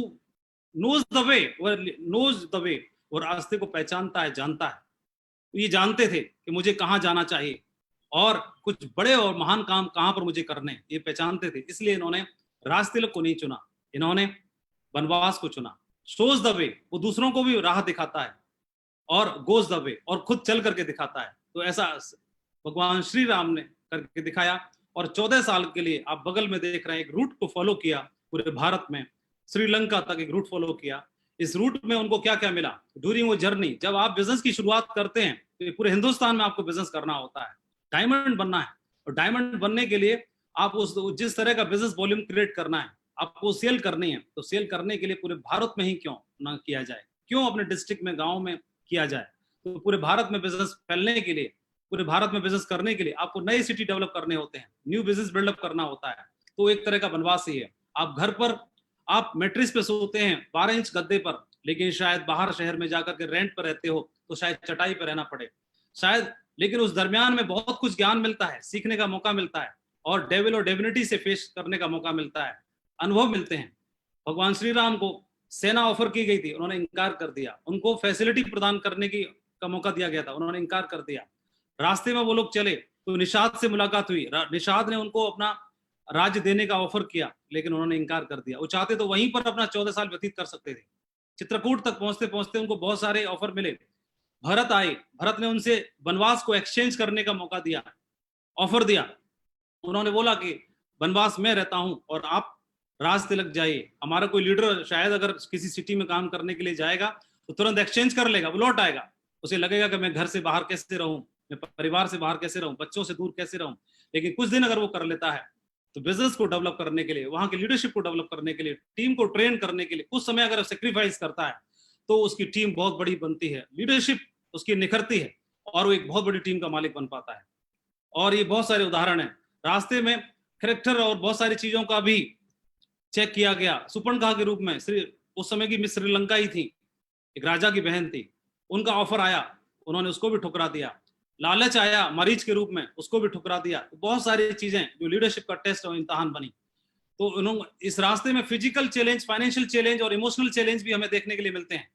B: knows the way, और रास्ते को पहचानता है, जानता है। तो ये जानते थे कि मुझे कहाँ जाना चाहिए और कुछ बड़े और महान काम कहाँ पर मुझे करने, ये पहचानते थे। इसलिए इन्होंने राज तिलक को नहीं चुना, इन्होंने वनवास को चुना। शोज द वे, वो दूसरों को भी राह दिखाता है, और गोज द वे, और खुद चल करके दिखाता है। तो ऐसा भगवान श्री राम ने करके दिखाया, और 14 साल के लिए आप बगल में देख रहे हैं एक रूट को फॉलो किया पूरे भारत में, श्रीलंका तक एक रूट फॉलो किया। इस रूट में उनको क्या क्या मिला ड्यूरिंग वो जर्नी। जब आप बिजनेस की शुरुआत करते हैं तो पूरे हिंदुस्तान में आपको बिजनेस करना होता है, डायमंड बनना है, और डायमंड बनने के लिए आप उस जिस तरह का बिजनेस वॉल्यूम क्रिएट करना है, आपको सेल करनी है, तो सेल करने के लिए पूरे भारत में ही क्यों ना किया जाए, क्यों अपने डिस्ट्रिक्ट में, गांव में किया जाए। तो पूरे भारत में बिजनेस फैलने के लिए, पूरे भारत में बिजनेस करने के लिए आपको नए सिटी डेवलप करने होते हैं, न्यू बिजनेस बिल्डअप करना होता है। तो एक तरह का वनवास ही है। आप घर पर आप मैट्रिस पे सोते हैं 12 इंच गद्दे पर, लेकिन शायद बाहर शहर में जाकर के रेंट पर रहते हो तो शायद चटाई पर रहना पड़े शायद, लेकिन उस दरमियान में बहुत कुछ ज्ञान मिलता है, सीखने का मौका मिलता है, और डेविल और डेविनिटी से फेस करने का मौका मिलता है, अनुभव मिलते हैं। भगवान श्री राम को सेना ऑफर की गई थी, उन्होंने इनकार कर दिया। उनको फैसिलिटी प्रदान करने की का मौका दिया गया था, उन्होंने इनकार कर दिया। रास्ते में वो लोग चले तो निषाद से मुलाकात हुई, निषाद ने उनको अपना राज्य देने का ऑफर किया, लेकिन उन्होंने इनकार कर दिया। वो चाहते तो वहीं पर अपना 14 साल व्यतीत कर सकते थे। चित्रकूट तक पहुंचते पहुंचते उनको बहुत सारे ऑफर मिले। भरत आए, भरत ने उनसे वनवास को एक्सचेंज करने का मौका दिया, ऑफर दिया। उन्होंने बोला कि वनवास में रहता हूं और आप राज तिलक जाइए। हमारा कोई लीडर शायद अगर किसी सिटी में काम करने के लिए जाएगा तो तुरंत एक्सचेंज कर लेगा, वो लौट आएगा, उसे लगेगा कि मैं घर से बाहर कैसे रहूं, मैं परिवार से बाहर कैसे रहूं, बच्चों से दूर कैसे रहूं। लेकिन कुछ दिन अगर वो कर लेता है तो बिजनेस को डेवलप करने के लिए, वहां की लीडरशिप को डेवलप करने के लिए, टीम को ट्रेन करने के लिए कुछ समय अगर सेक्रीफाइस करता है तो उसकी टीम बहुत बड़ी बनती है, लीडरशिप उसकी निखरती है, और वो एक बहुत बड़ी टीम का मालिक बन पाता है। और ये बहुत सारे उदाहरण हैं। रास्ते में कैरेक्टर और बहुत सारी चीजों का भी चेक किया गया। सुपर्णखा के रूप में उस समय की मिस श्रीलंका ही थी, एक राजा की बहन थी, उनका ऑफर आया, उन्होंने उसको भी ठुकरा दिया। लालच आया मरीज के रूप में, उसको भी ठुकरा दिया। तो बहुत सारी चीजें जो लीडरशिप का टेस्ट और इम्तहान बनी। तो उन्होंने इस रास्ते में फिजिकल चैलेंज, फाइनेंशियल चैलेंज और इमोशनल चैलेंज भी हमें देखने के लिए मिलते हैं।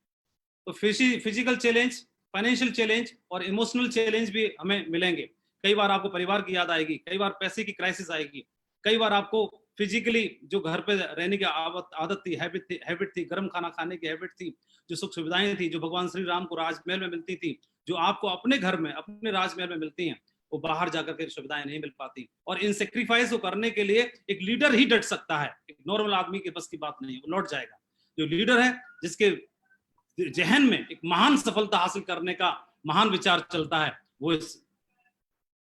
B: तो फिजिकल चैलेंज, फाइनेंशियल चैलेंज और इमोशनल चैलेंज भी हमें मिलेंगे। कई बार आपको परिवार की याद आएगी, कई बार पैसे की क्राइसिस आएगी, कई बार आपको फिजिकली जो घर पे रहने की आदत थी, हैबिट थी, गर्म खाना खाने की हैबिट थी, जो सुख सुविधाएं थी जो भगवान श्री राम को राजमहल में मिलती थी, जो आपको अपने घर में, अपने राजमहल में मिलती हैं, वो बाहर जाकर के सुविधाएं नहीं मिल पाती। और इन सेक्रीफाइस को करने के लिए एक लीडर ही डट सकता है, एक नॉर्मल आदमी के बस की बात नहीं, वो लौट जाएगा। जो लीडर है, जिसके जहन में एक महान सफलता हासिल करने का महान विचार चलता है, वो इस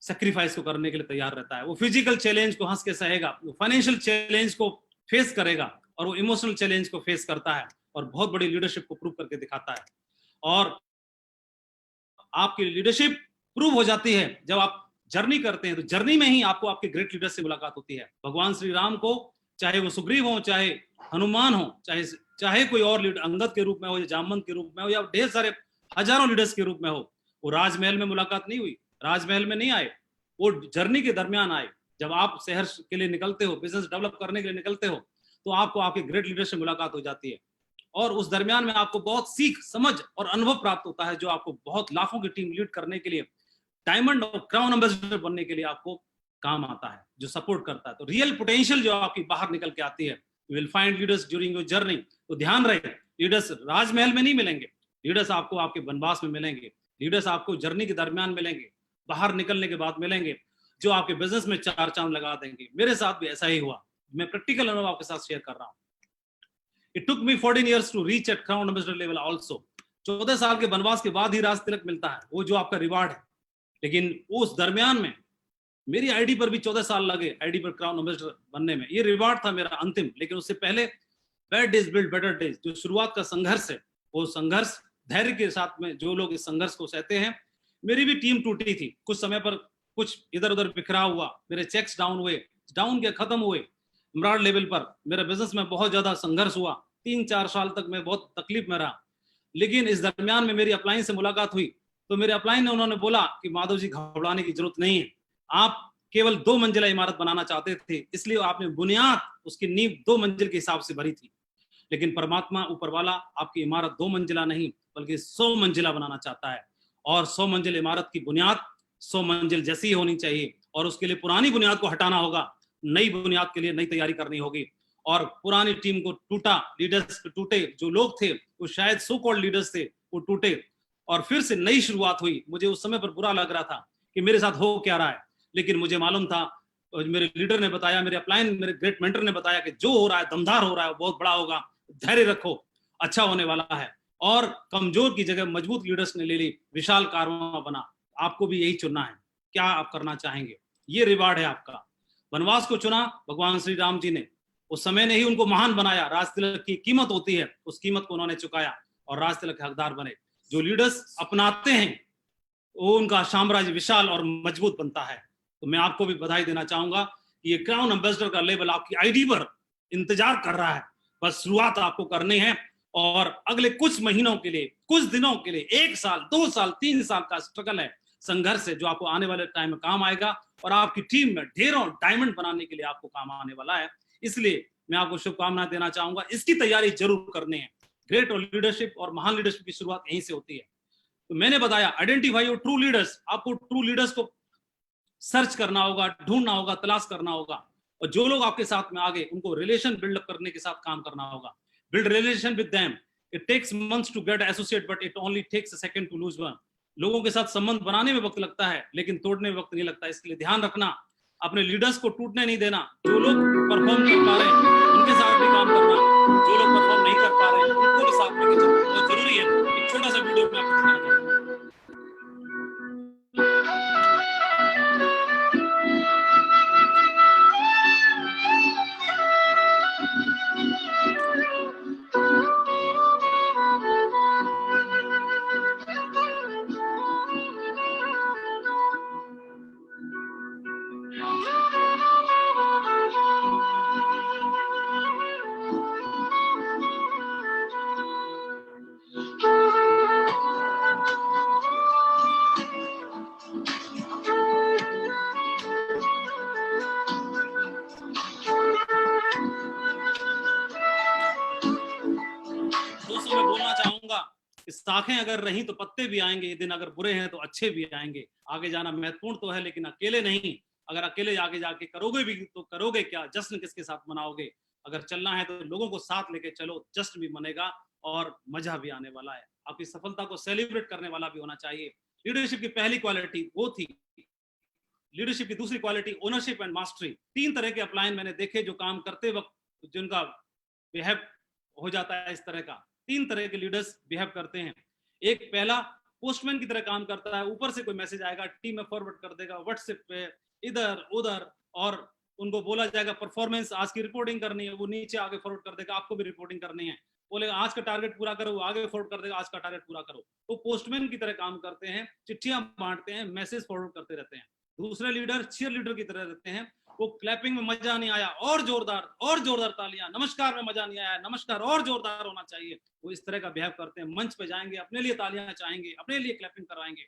B: सेक्रीफाइस को करने के लिए तैयार रहता है। वो फिजिकल चैलेंज को हंस के सहेगा, वो फाइनेंशियल चैलेंज को फेस करेगा, और वो इमोशनल चैलेंज को फेस करता है, और बहुत बड़ी लीडरशिप को प्रूव करके दिखाता है। और आपकी लीडरशिप प्रूव हो जाती है जब आप जर्नी करते हैं। तो जर्नी में ही आपको आपके ग्रेट लीडर से मुलाकात होती है। भगवान श्री राम को, चाहे वो सुग्रीव हो, चाहे हनुमान हो, चाहे कोई और लीडर अंगद के रूप में हो, या जामवंत के रूप में हो, या ढेर सारे हजारों लीडर्स के रूप में हो, वो राजमहल में मुलाकात नहीं हुई, राजमहल में नहीं आए, वो जर्नी के दरमियान आए। जब आप शहर के लिए निकलते हो, बिजनेस डेवलप करने के लिए निकलते हो, तो आपको आपके ग्रेट लीडर से मुलाकात हो जाती है, और उस दरमियान में आपको बहुत सीख, समझ और अनुभव प्राप्त होता है, जो आपको बहुत लाखों की टीम लीड करने के लिए, डायमंड और क्राउन एम्बेसडर बनने के लिए आपको काम आता है, जो सपोर्ट करता है। तो रियल पोटेंशियल जो आपकी बाहर निकल के आती है, you will find leaders during your journey. तो ध्यान रहे, लीडर्स राजमहल में नहीं मिलेंगे, लीडर्स आपको आपके वनवास में मिलेंगे, लीडर्स आपको जर्नी के दरमियान मिलेंगे, बाहर निकलने के बाद मिलेंगे, जो आपके बिजनेस में चार चांद लगा देंगे। मेरे साथ भी ऐसा ही हुआ, मैं प्रैक्टिकल अनुभव आपके साथ शेयर कर रहा हूँ। It took me 14 years to reach at crown ambassador level also. 14 साल के वनवास के बाद ही राज तिलक मिलता है, वो जो आपका रिवार्ड है। लेकिन उस दरमियान में मेरी आईडी पर भी 14 साल लगे, आईडी पर क्राउन एम्बेसडर बनने में। ये रिवार्ड था मेरा अंतिम। लेकिन उससे पहले bad days build better days, जो शुरुआत का संघर्ष है, वो संघर्ष धैर्य के साथ में जो लोग इस संघर्ष को सहते हैं। मेरी भी टीम टूटी थी, कुछ समय पर कुछ इधर उधर बिखरा हुआ, मेरे चेक्स डाउन हुए, डाउन के खत्म हुए। इमरान लेवल पर मेरे बिजनेस में बहुत ज्यादा संघर्ष हुआ, 3-4 साल तक मैं बहुत तकलीफ में रहा। लेकिन इस दरमियान में मेरी अपलाइन से मुलाकात हुई, तो मेरे अपलाइन ने उन्होंने बोला कि माधव जी, घबराने की जरूरत नहीं है, आप केवल 2 मंजिला इमारत बनाना चाहते थे, इसलिए आपने बुनियाद, उसकी नींव 2 मंजिल के हिसाब से भरी थी। लेकिन परमात्मा ऊपर वाला आपकी इमारत 2 मंजिला नहीं बल्कि 100 मंजिला बनाना चाहता है। और 100 मंजिल इमारत की बुनियाद 100 मंजिल जैसी ही होनी चाहिए, और उसके लिए पुरानी बुनियाद को हटाना होगा, नई बुनियाद के लिए नई तैयारी करनी होगी। और पुरानी टीम को टूटा, लीडर्स टूटे, जो लोग थे वो शायद सो कॉल्ड लीडर्स थे वो टूटे और फिर से नई शुरुआत हुई। मुझे उस समय पर बुरा लग रहा था कि मेरे साथ हो क्या रहा है, लेकिन मुझे मालूम था, मेरे लीडर ने बताया, मेरे अपलाइन, मेरे ग्रेट मेंटर ने बताया कि जो हो रहा है दमदार हो रहा है, बहुत बड़ा होगा, धैर्य रखो, अच्छा होने वाला है। और कमजोर की जगह मजबूत लीडर्स ने ले ली, विशाल कारवां बना। आपको भी यही चुनना है, क्या आप करना चाहेंगे, ये रिवार्ड है आपका। वनवास को चुना भगवान श्री राम जी ने, उस समय ने ही उनको महान बनाया। राज तिलक की कीमत होती है, उस कीमत को उन्होंने चुकाया और राज तिलक के हकदार बने। जो लीडर्स अपनाते हैं वो उनका साम्राज्य विशाल और मजबूत बनता है। तो मैं आपको भी बधाई देना चाहूंगा कि ये क्राउन एम्बेसडर का लेवल आपकी आईडी पर इंतजार कर रहा है। बस शुरुआत आपको करनी है और अगले कुछ महीनों के लिए, कुछ दिनों के लिए, 1 साल 2 साल 3 साल का स्ट्रगल है, संघर्ष है, जो आपको आने वाले टाइम में काम आएगा और आपकी टीम में ढेरों डायमंड बनाने के लिए आपको काम आने वाला है। इसलिए मैं आपको शुभकामनाएं देना चाहूंगा, इसकी तैयारी जरूर करनी है। ग्रेट लीडरशिप और महान लीडरशिप की शुरुआत यहीं से होती है। तो मैंने बताया आइडेंटिफाई योर ट्रू लीडर्स, आपको ट्रू लीडर्स को सर्च करना होगा, ढूंढना होगा, तलाश करना होगा, और जो लोग आपके साथ में आगे उनको रिलेशन बिल्डअप करने के साथ काम करना होगा। Build relation with them, it takes months to get associate but it only takes a second to lose one. लोगों के साथ संबंध बनाने में वक्त लगता है लेकिन तोड़ने में वक्त नहीं लगता। इसके लिए ध्यान रखना, अपने लीडर्स को टूटने नहीं देना। जो लोग परफॉर्म कर पा रहे हैं उनके साथ भी काम करना, जो लोग परफॉर्म नहीं कर पा रहे हैं उनको भी साथ लेके चलना बहुत जरूरी है। एक छोटा सा वीडियो में आपको दिखाना चाहूंगा। दोस्तों मैं बोलना चाहूंगा कि शाखें अगर रही तो पत्ते भी आएंगे, ये दिन अगर बुरे हैं तो अच्छे भी आएंगे। आगे जाना महत्वपूर्ण तो है लेकिन अकेले नहीं। अगर अकेले आगे जाके करोगे भी तो करोगे क्या, जश्न किसके साथ मनाओगे। अगर चलना है तो लोगों को साथ लेके चलो, जश्न भी मनेगा और मजा भी आने वाला है। आपकी सफलता को सेलिब्रेट करने वाला भी होना चाहिए। लीडरशिप की पहली क्वालिटी वो थी। लीडरशिप की दूसरी क्वालिटी ओनरशिप एंड मास्टरी। 3 तरह के अपलाइन मैंने देखे जो काम करते वक्त जिनका बिहेव हो जाता है इस तरह का। 3 तरह के लीडर्स बिहेव करते हैं। एक पहला पोस्टमैन की तरह काम करता है, ऊपर से कोई मैसेज आएगा टीम में फॉरवर्ड कर देगा व्हाट्सएप पे, इधर उधर, और उनको बोला जाएगा परफॉर्मेंस आज की रिपोर्टिंग करनी है, वो नीचे आगे फॉरवर्ड कर देगा, आपको भी रिपोर्टिंग करनी है, बोलेगा आज का टारगेट पूरा करो, वो आगे फॉरवर्ड कर देगा आज का टारगेट पूरा करो। तो पोस्टमैन की तरह काम करते हैं, चिट्ठियां बांटते हैं, मैसेज फॉरवर्ड करते रहते हैं। दूसरे लीडर चीयर लीडर की तरह रहते हैं, वो क्लैपिंग में मजा नहीं आया और जोरदार तालियां, नमस्कार में मजा नहीं आया नमस्कार और जोरदार होना चाहिए, वो इस तरह का बिहेव करते हैं। मंच पे जाएंगे, अपने लिए तालियां चाहेंगे, अपने लिए क्लैपिंग करवाएंगे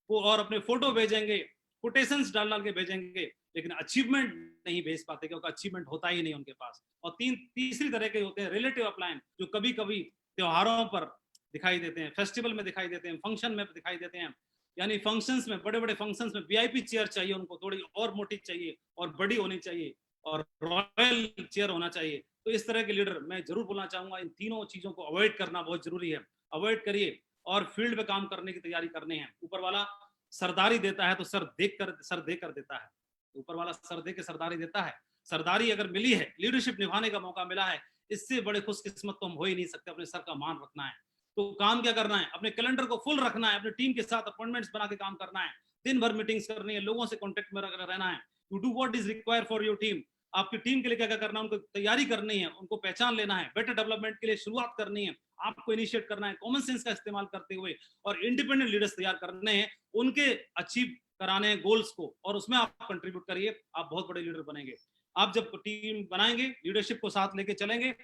B: वो, और अपने फोटो भेजेंगे, कोटेशंस डाल के भेजेंगे, लेकिन अचीवमेंट नहीं भेज पाते क्योंकि अचीवमेंट होता ही नहीं उनके पास। और तीसरी तरह के होते हैं रिलेटिव अपलाइन, जो कभी कभी त्योहारों पर दिखाई देते हैं, फेस्टिवल में दिखाई देते हैं, फंक्शन में दिखाई देते हैं। यानी फंक्शंस में, बड़े बड़े फंक्शंस में वीआईपी चेयर चाहिए उनको, थोड़ी और मोटी चाहिए और बड़ी होनी चाहिए और रॉयल चेयर होना चाहिए। तो इस तरह के लीडर मैं जरूर बोलना चाहूंगा, इन तीनों चीजों को अवॉइड करना बहुत जरूरी है। अवॉइड करिए और फील्ड पे काम करने की तैयारी करनी है। ऊपर वाला सरदारी देता है तो सर दे कर देता है। ऊपर वाला सर दे के सरदारी देता है। सरदारी अगर मिली है, लीडरशिप निभाने का मौका मिला है, इससे बड़े खुशकिस्मत तो हम हो ही नहीं सकते। अपने सर का मान रखना है। तो काम क्या करना है, अपने कैलेंडर को फुल रखना है, अपने टीम के साथ अपॉइंटमेंट्स बना के काम करना है, दिन भर मीटिंग्स करनी है, लोगों से कांटेक्ट में रहना है। To do what is required for your team. आपकी टीम के लिए क्या क्या करना है, उनको तैयारी करनी है, उनको पहचान लेना है, बेटर डेवलपमेंट के लिए शुरुआत करनी है, आपको इनिशिएट करना है कॉमन सेंस का इस्तेमाल करते हुए, और इंडिपेंडेंट लीडर्स तैयार करने हैं, उनके अचीव कराने हैं गोल्स को, और उसमें आप कंट्रीब्यूट करिए, आप बहुत बड़े लीडर बनेंगे। आप जब टीम बनाएंगे, लीडरशिप को साथ लेके चलेंगे,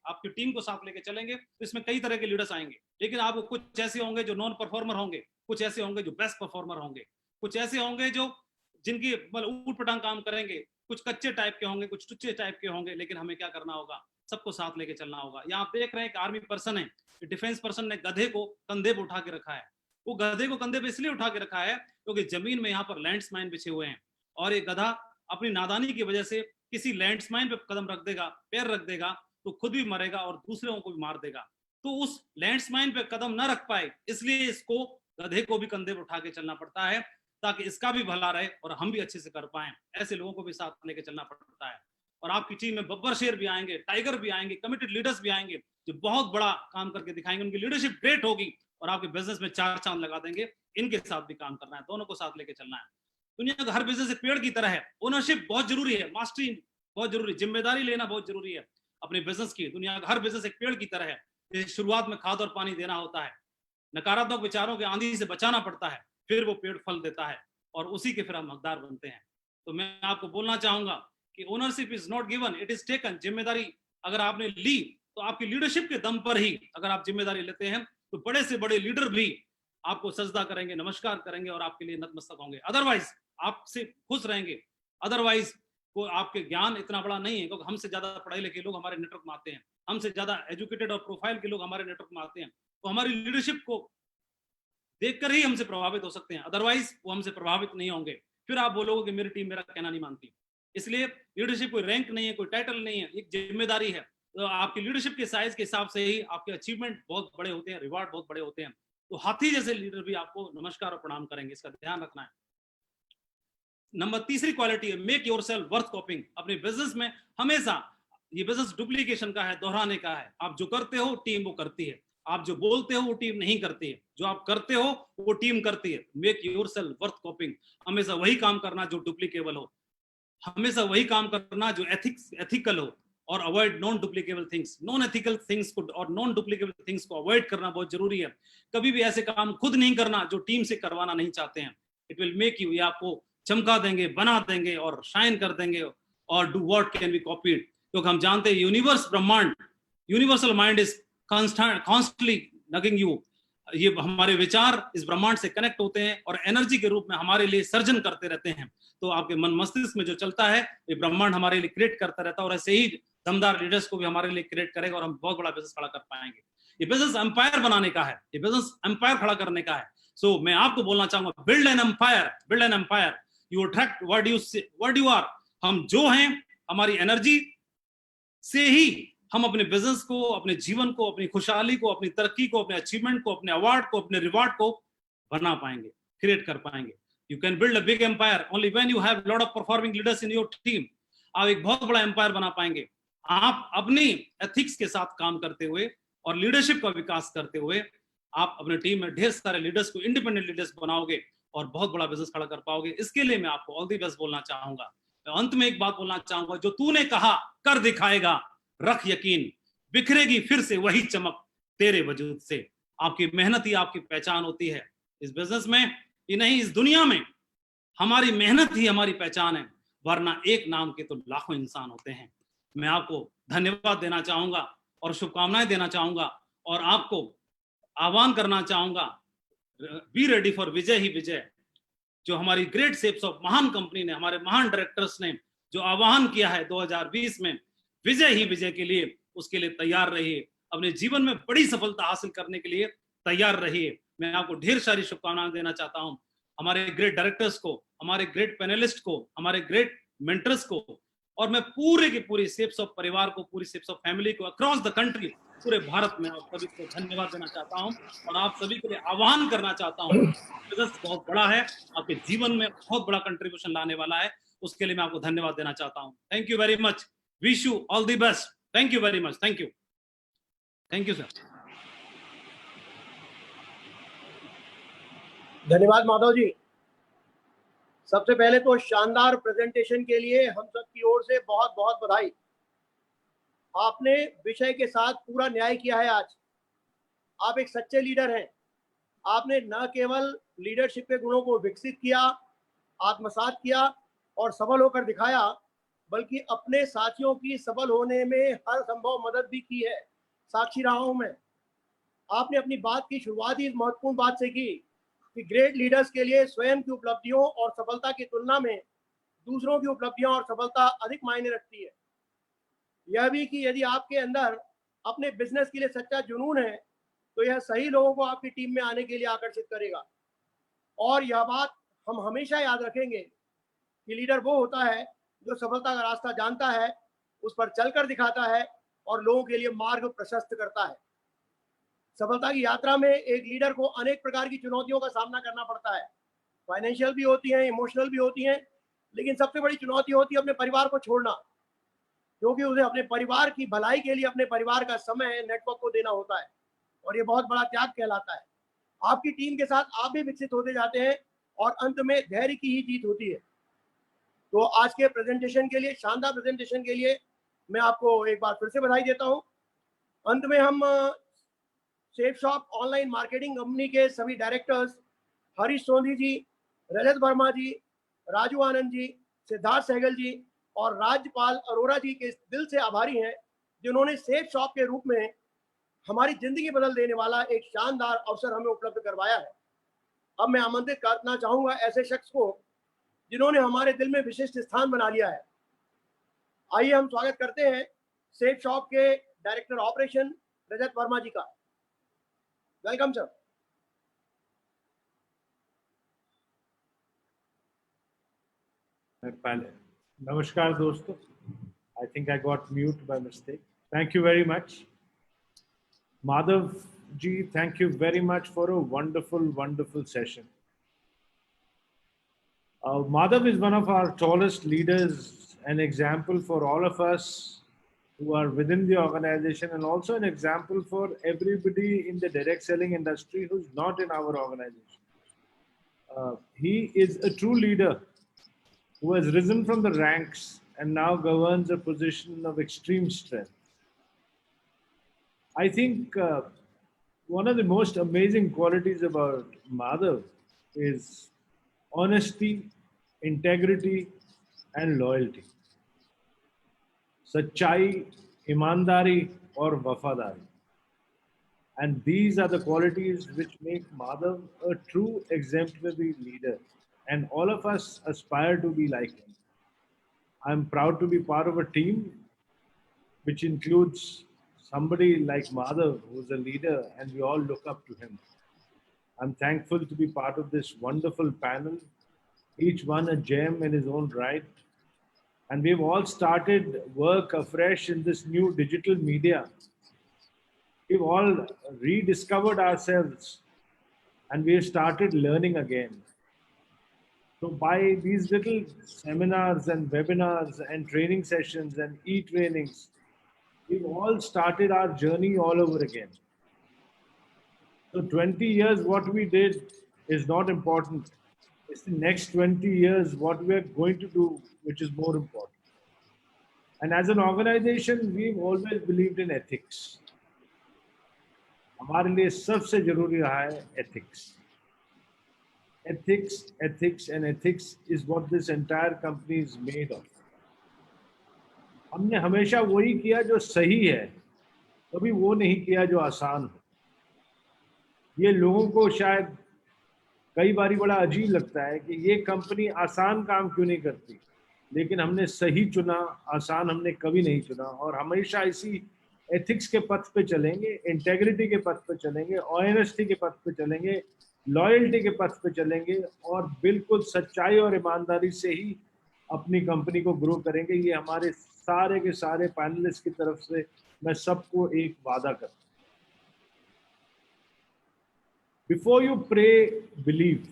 B: आपकी टीम को साथ लेके चलेंगे, तो इसमें कई तरह के लीडर्स आएंगे। लेकिन आप कुछ ऐसे होंगे जो नॉन परफॉर्मर होंगे, कुछ ऐसे होंगे जो बेस्ट परफॉर्मर होंगे, कुछ ऐसे होंगे जो जिनकी मतलब ऊट पटांग काम करेंगे, कुछ कच्चे टाइप के होंगे, कुछ टुच्चे टाइप के होंगे। लेकिन हमें क्या करना होगा, सबको साथ लेके चलना होगा। यहाँ आप देख रहे हैं कि आर्मी पर्सन है, डिफेंस पर्सन ने गधे को कंधे पे उठा के रखा है। वो गधे को कंधे पे इसलिए उठा के रखा है क्योंकि जमीन में यहाँ पर लैंड्स माइन बिछे हुए हैं, और ये गधा अपनी नादानी की वजह से किसी लैंडमाइन पे कदम रख देगा, पैर रख देगा, तो खुद भी मरेगा और दूसरों को भी मार देगा। तो उस लैंडमाइन पे कदम न रख पाए, इसलिए इसको, गधे को भी कंधे पर उठा के चलना पड़ता है, ताकि इसका भी भला रहे और हम भी अच्छे से कर पाए। ऐसे लोगों को भी साथ लेके चलना पड़ता है। और आपकी टीम में बब्बर शेर भी आएंगे, टाइगर भी आएंगे, कमिटेड लीडर्स भी आएंगे, जो बहुत बड़ा काम करके दिखाएंगे। उनकी लीडरशिप ग्रेट होगी और आपके बिजनेस में 4 चांद लगा देंगे। इनके साथ भी काम करना है, दोनों को साथ लेके चलना है। दुनिया का हर बिजनेस एक पेड़ की तरह है। ओनरशिप बहुत जरूरी है, मास्टरी बहुत जरूरी, जिम्मेदारी लेना बहुत जरूरी है अपने बिजनेस की। दुनिया का हर बिजनेस एक पेड़ की तरह है, जैसे शुरुआत में खाद और पानी देना होता है, नकारात्मक विचारों के आंधी से बचाना पड़ता है, फिर वो पेड़ फल देता है और उसी के फिर हम हकदार बनते हैं। तो मैं आपको बोलना चाहूंगा कि ownership is not given, it is taken. जिम्मेदारी अगर आपने ली तो आपकी लीडरशिप के दम पर ही अगर आप जिम्मेदारी लेते हैं तो बड़े से बड़े लीडर भी आपको सजदा करेंगे, नमस्कार करेंगे और आपके लिए नतमस्तक होंगे। अदरवाइज आपसे खुश रहेंगे, अदरवाइज को आपके ज्ञान इतना बड़ा नहीं है, क्योंकि हमसे ज्यादा पढ़े लिखे लोग हमारे नेटवर्क में आते हैं, हमसे ज्यादा एजुकेटेड और प्रोफाइल के लोग हमारे नेटवर्क में आते हैं। तो हमारी लीडरशिप को देखकर ही हमसे प्रभावित हो सकते हैं, अदरवाइज वो हमसे प्रभावित नहीं होंगे। फिर आप बोलोगे कि मेरी टीम मेरा कहना नहीं मानती। इसलिए लीडरशिप कोई रैंक नहीं है, कोई टाइटल नहीं है, एक जिम्मेदारी है। तो आपकी लीडरशिप के साइज के हिसाब से ही आपके अचीवमेंट बहुत बड़े होते हैं, रिवार्ड बहुत बड़े होते हैं। तो हाथी जैसे लीडर भी आपको नमस्कार और प्रणाम करेंगे, इसका ध्यान रखना है। नंबर तीसरी क्वालिटी है मेक योरसेल्फ वर्थ कॉपिंग। अपने बिजनेस में हमेशा, ये बिजनेस डुप्लीकेशन का है, दोहराने का है। आप जो करते हो टीम वो करती है, आप जो बोलते हो वो टीम नहीं करती है, जो आप करते हो वो टीम करती है। मेक योरसेल्फ वर्थ कॉपिंग, हमेशा वही काम करना जो डुप्लीकेबल हो, हमेशा वही काम करना जो एथिकल हो, और avoid non duplicable things. Non ethical things को और नॉन डुप्लीकेबल थिंग्स को अवॉइड करना बहुत जरूरी है। कभी भी ऐसे काम खुद नहीं करना जो टीम से करवाना नहीं चाहते हैं। इट विल मेक यू, ये आपको चमका देंगे, बना देंगे और शाइन कर देंगे। और do what can be copied, क्योंकि हम जानते हैं यूनिवर्स, ब्रह्मांड, universal mind is constantly nagging you. ये हमारे विचार इस ब्रह्मांड से कनेक्ट होते हैं और एनर्जी के रूप में हमारे लिए सर्जन करते रहते हैं। तो आपके मन मस्तिष्क में जो चलता है ये ब्रह्मांड हमारे लिए क्रिएट करता रहता है, और ऐसे ही दमदार लीडर्स को भी हमारे लिए क्रिएट करेगा और हम बहुत बड़ा बिजनेस खड़ा कर पाएंगे। ये बिजनेस एम्पायर बनाने का है, ये बिजनेस एम्पायर खड़ा करने का है। सो मैं आपको बोलना चाहूंगा, build an empire, build an empire. You attract what you are. हम जो हैं, हमारी एनर्जी से ही हम अपने बिजनेस को, अपने जीवन को, अपनी खुशहाली को, अपनी तरक्की को, अपने अचीवमेंट को, अपने अवार्ड को, अपने रिवार्ड को बना पाएंगे, क्रिएट कर पाएंगे। You can build a big empire only when you have lot of performing leaders in your team. आप एक बहुत बड़ा एम्पायर बना पाएंगे आप अपनी एथिक्स के साथ काम करते हुए और लीडरशिप का विकास करते हुए। आप अपने टीम में ढेर सारे लीडर्स को, इंडिपेंडेंट लीडर्स बनाओगे और बहुत बड़ा बिजनेस खड़ा कर पाओगे। इसके लिए मैं आपको ऑल द बेस्ट बोलना चाहूंगा। अंत में एक बात बोलना चाहूंगा, जो तूने कहा कर दिखाएगा, रख यकीन, बिखरेगी फिर से वही चमक तेरे वजूद से। आपकी मेहनत ही आपकी पहचान होती है इस बिजनेस में ही नहीं, इस दुनिया में हमारी मेहनत ही हमारी पहचान है, वरना एक नाम के तो लाखों इंसान होते हैं। मैं आपको धन्यवाद देना चाहूंगा और शुभकामनाएं देना चाहूंगा और आपको आह्वान करना चाहूंगा, बी रेडी फॉर विजय ही विजय। जो हमारी ग्रेट शेप्स ऑफ महान कंपनी ने, हमारे महान डायरेक्टर्स ने जो आह्वान किया है 2020 में विजय ही विजय के लिए, उसके लिए तैयार रहिए। अपने जीवन में बड़ी सफलता हासिल करने के लिए तैयार रहिए। मैं आपको ढेर सारी शुभकामनाएं देना चाहता हूं, हमारे ग्रेट डायरेक्टर्स को, हमारे ग्रेट पैनलिस्ट को, हमारे ग्रेट मेंटर्स को, और मैं पूरे के पूरे शेप्स ऑफ परिवार को, पूरी शेप्स ऑफ फैमिली को अक्रॉस द कंट्री, पूरे भारत में आप सभी को धन्यवाद देना चाहता हूं और आप सभी के लिए आह्वान करना चाहता हूं। बिजनेस बहुत बड़ा है, आपके जीवन में बहुत बड़ा कंट्रीब्यूशन लाने वाला है, उसके लिए मैं आपको धन्यवाद देना चाहता हूं। Thank you very much, wish you all the best. Thank you very much, thank you, thank you sir.
C: धन्यवाद माधव जी। सबसे पहले तो शानदार प्रेजेंटेशन के लिए हम सब की ओर से बहुत बहुत बधाई। आपने विषय के साथ पूरा न्याय किया है। आज आप एक सच्चे लीडर हैं। आपने न केवल लीडरशिप के गुणों को विकसित किया, आत्मसात किया और सफल होकर दिखाया, बल्कि अपने साथियों की सफल होने में हर संभव मदद भी की है। साक्षी रहा हूं मैं। आपने अपनी बात की शुरुआत ही इस महत्वपूर्ण बात से की कि ग्रेट लीडर्स के लिए स्वयं की उपलब्धियों और सफलता की तुलना में दूसरों की उपलब्धियां और सफलता अधिक मायने रखती है। यह भी कि यदि आपके अंदर अपने बिजनेस के लिए सच्चा जुनून है तो यह सही लोगों को आपकी टीम में आने के लिए आकर्षित करेगा। और यह बात हम हमेशा याद रखेंगे कि लीडर वो होता है जो सफलता का रास्ता जानता है, उस पर चलकर दिखाता है और लोगों के लिए मार्ग प्रशस्त करता है। सफलता की यात्रा में एक लीडर को अनेक प्रकार की चुनौतियों का सामना करना पड़ता है। फाइनेंशियल भी होती हैं, इमोशनल भी होती हैं, लेकिन सबसे बड़ी चुनौती होती है अपने परिवार को छोड़ना, क्योंकि उसे अपने परिवार की भलाई के लिए अपने परिवार का समय नेटवर्क को देना होता है, और ये बहुत बड़ा त्याग कहलाता है। आपकी टीम के साथ आप भी विकसित होते जाते हैं और अंत में धैर्य की ही जीत होती है। तो आज के प्रेजेंटेशन के लिए, शानदार प्रेजेंटेशन के लिए मैं आपको एक बार फिर से बधाई देता हूं। अंत में हम safe shop online marketing company के सभी डायरेक्टर्स हरीश सोंधी जी, रजत वर्मा जी, राजू आनंद जी, सिद्धार्थ सहगल जी और राज्यपाल अरोरा जी के दिल से आभारी हैं, जिन्होंने सेफ शॉप के रूप में हमारी जिंदगी बदल देने वाला एक शानदार अवसर हमें उपलब्ध करवाया है। अब मैं आमंत्रित करना चाहूंगा ऐसे शख्स को जिन्होंने हमारे दिल में विशिष्ट स्थान बना लिया है। आइए हम स्वागत करते हैं सेफ शॉप के डायरेक्टर ऑपरेशन रजत वर्मा जी का। Welcome sir.
D: Namaskar दोस्तों, I think I got mute by mistake. Thank you very much. Madhav ji, thank you very much for a wonderful, wonderful session. Madhav is one of our tallest leaders, an example for all of us who are within the organization, and also an example for everybody in the direct selling industry who's not in our organization. He is a true leader who has risen from the ranks and now governs a position of extreme strength. I think one of the most amazing qualities about Madhav is honesty, integrity, and loyalty. Sachai, imandari, or wafadari. And these are the qualities which make Madhav a true exemplary leader. And all of us aspire to be like him. I'm proud to be part of a team which includes somebody like Madhav, who's a leader, and we all look up to him. I'm thankful to be part of this wonderful panel, each one a gem in his own right. And we've all started work afresh in this new digital media. We've all rediscovered ourselves and we've started learning again. So by these little seminars and webinars and training sessions and e-trainings, we've all started our journey all over again. So 20 years, what we did is not important. It's the next 20 years, what we're going to do, which is more important. And as an organization, we've always believed in ethics. हमारे लिए सबसे जरूरी रहा है ethics. Ethics, ethics, and ethics is what this entire company is made of. हमने हमेशा वही किया जो सही है, कभी वो नहीं किया जो आसान हो। ये लोगों को शायद कई बारी बड़ा अजीब लगता है कि ये कंपनी आसान काम क्यों नहीं करती, लेकिन हमने सही चुना, आसान हमने कभी नहीं चुना, और हमेशा इसी एथिक्स के पथ पे चलेंगे, इंटेग्रिटी के पथ पे चलेंगे, ऑनेस्टी के पथ पे चलेंगे, लॉयल्टी के पथ पे चलेंगे, और बिल्कुल सच्चाई और ईमानदारी से ही अपनी कंपनी को ग्रो करेंगे। ये हमारे सारे के सारे पैनलिस्ट की तरफ से मैं सबको एक वादा करता हूँ। Before you pray, believe.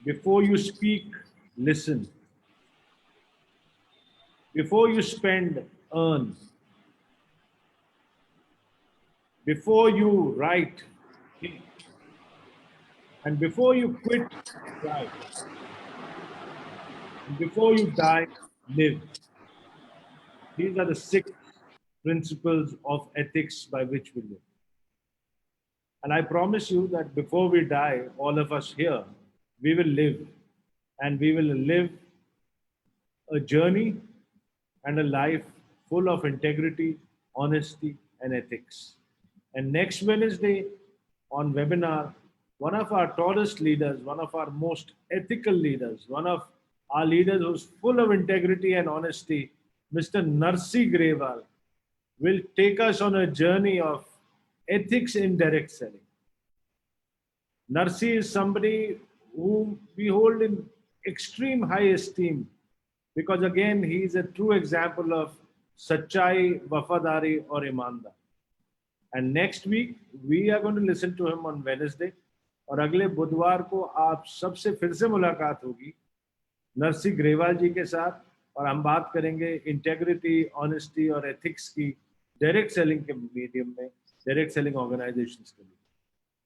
D: Before you speak, listen. Before you spend, earn. Before you write, think. And before you quit, try. And before you die, live. These are the 6 principles of ethics by which we live. And I promise you that before we die, all of us here, we will live, and we will live a journey and a life full of integrity, honesty, and ethics. And next Wednesday on webinar, one of our tallest leaders, one of our most ethical leaders, one of our leaders who's full of integrity and honesty, Mr. Narsi Grewal, will take us on a journey of ethics in direct selling. Narsi is somebody whom we hold in extreme high esteem, because again, he is a true example of Sachai, Wafadari or Imandar. And next week, we are going to listen to him on Wednesday. और अगले बुधवार को आप सबसे फिर से मुलाकात होगी नरसिंह ग्रेवाल जी के साथ, और हम बात करेंगे इंटेग्रिटी, ऑनेस्टी और एथिक्स की डायरेक्ट सेलिंग के मीडियम में, डायरेक्ट सेलिंग ऑर्गेनाइजेशंस के लिए.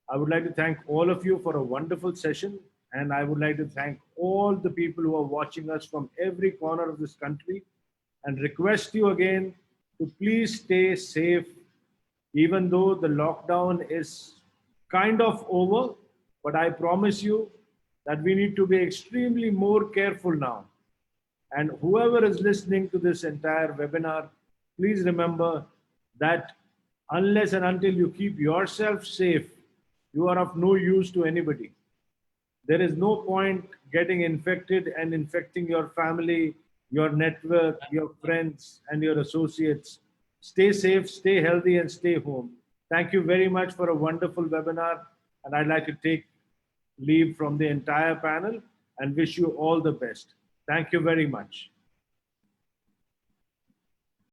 D: I would like to thank all of you for a wonderful session, and I would like to thank all the people who are watching us from every corner of this country, and request you again to please stay safe, even though the lockdown is kind of over. But I promise you that we need to be extremely more careful now. And whoever is listening to this entire webinar, please remember that unless and until you keep yourself safe, you are of no use to anybody. There is no point getting infected and infecting your family, your network, your friends, and your associates. Stay safe, stay healthy, and stay home. Thank you very much for a wonderful webinar. And I'd like to take leave from the entire panel and wish you all the best. Thank you very much.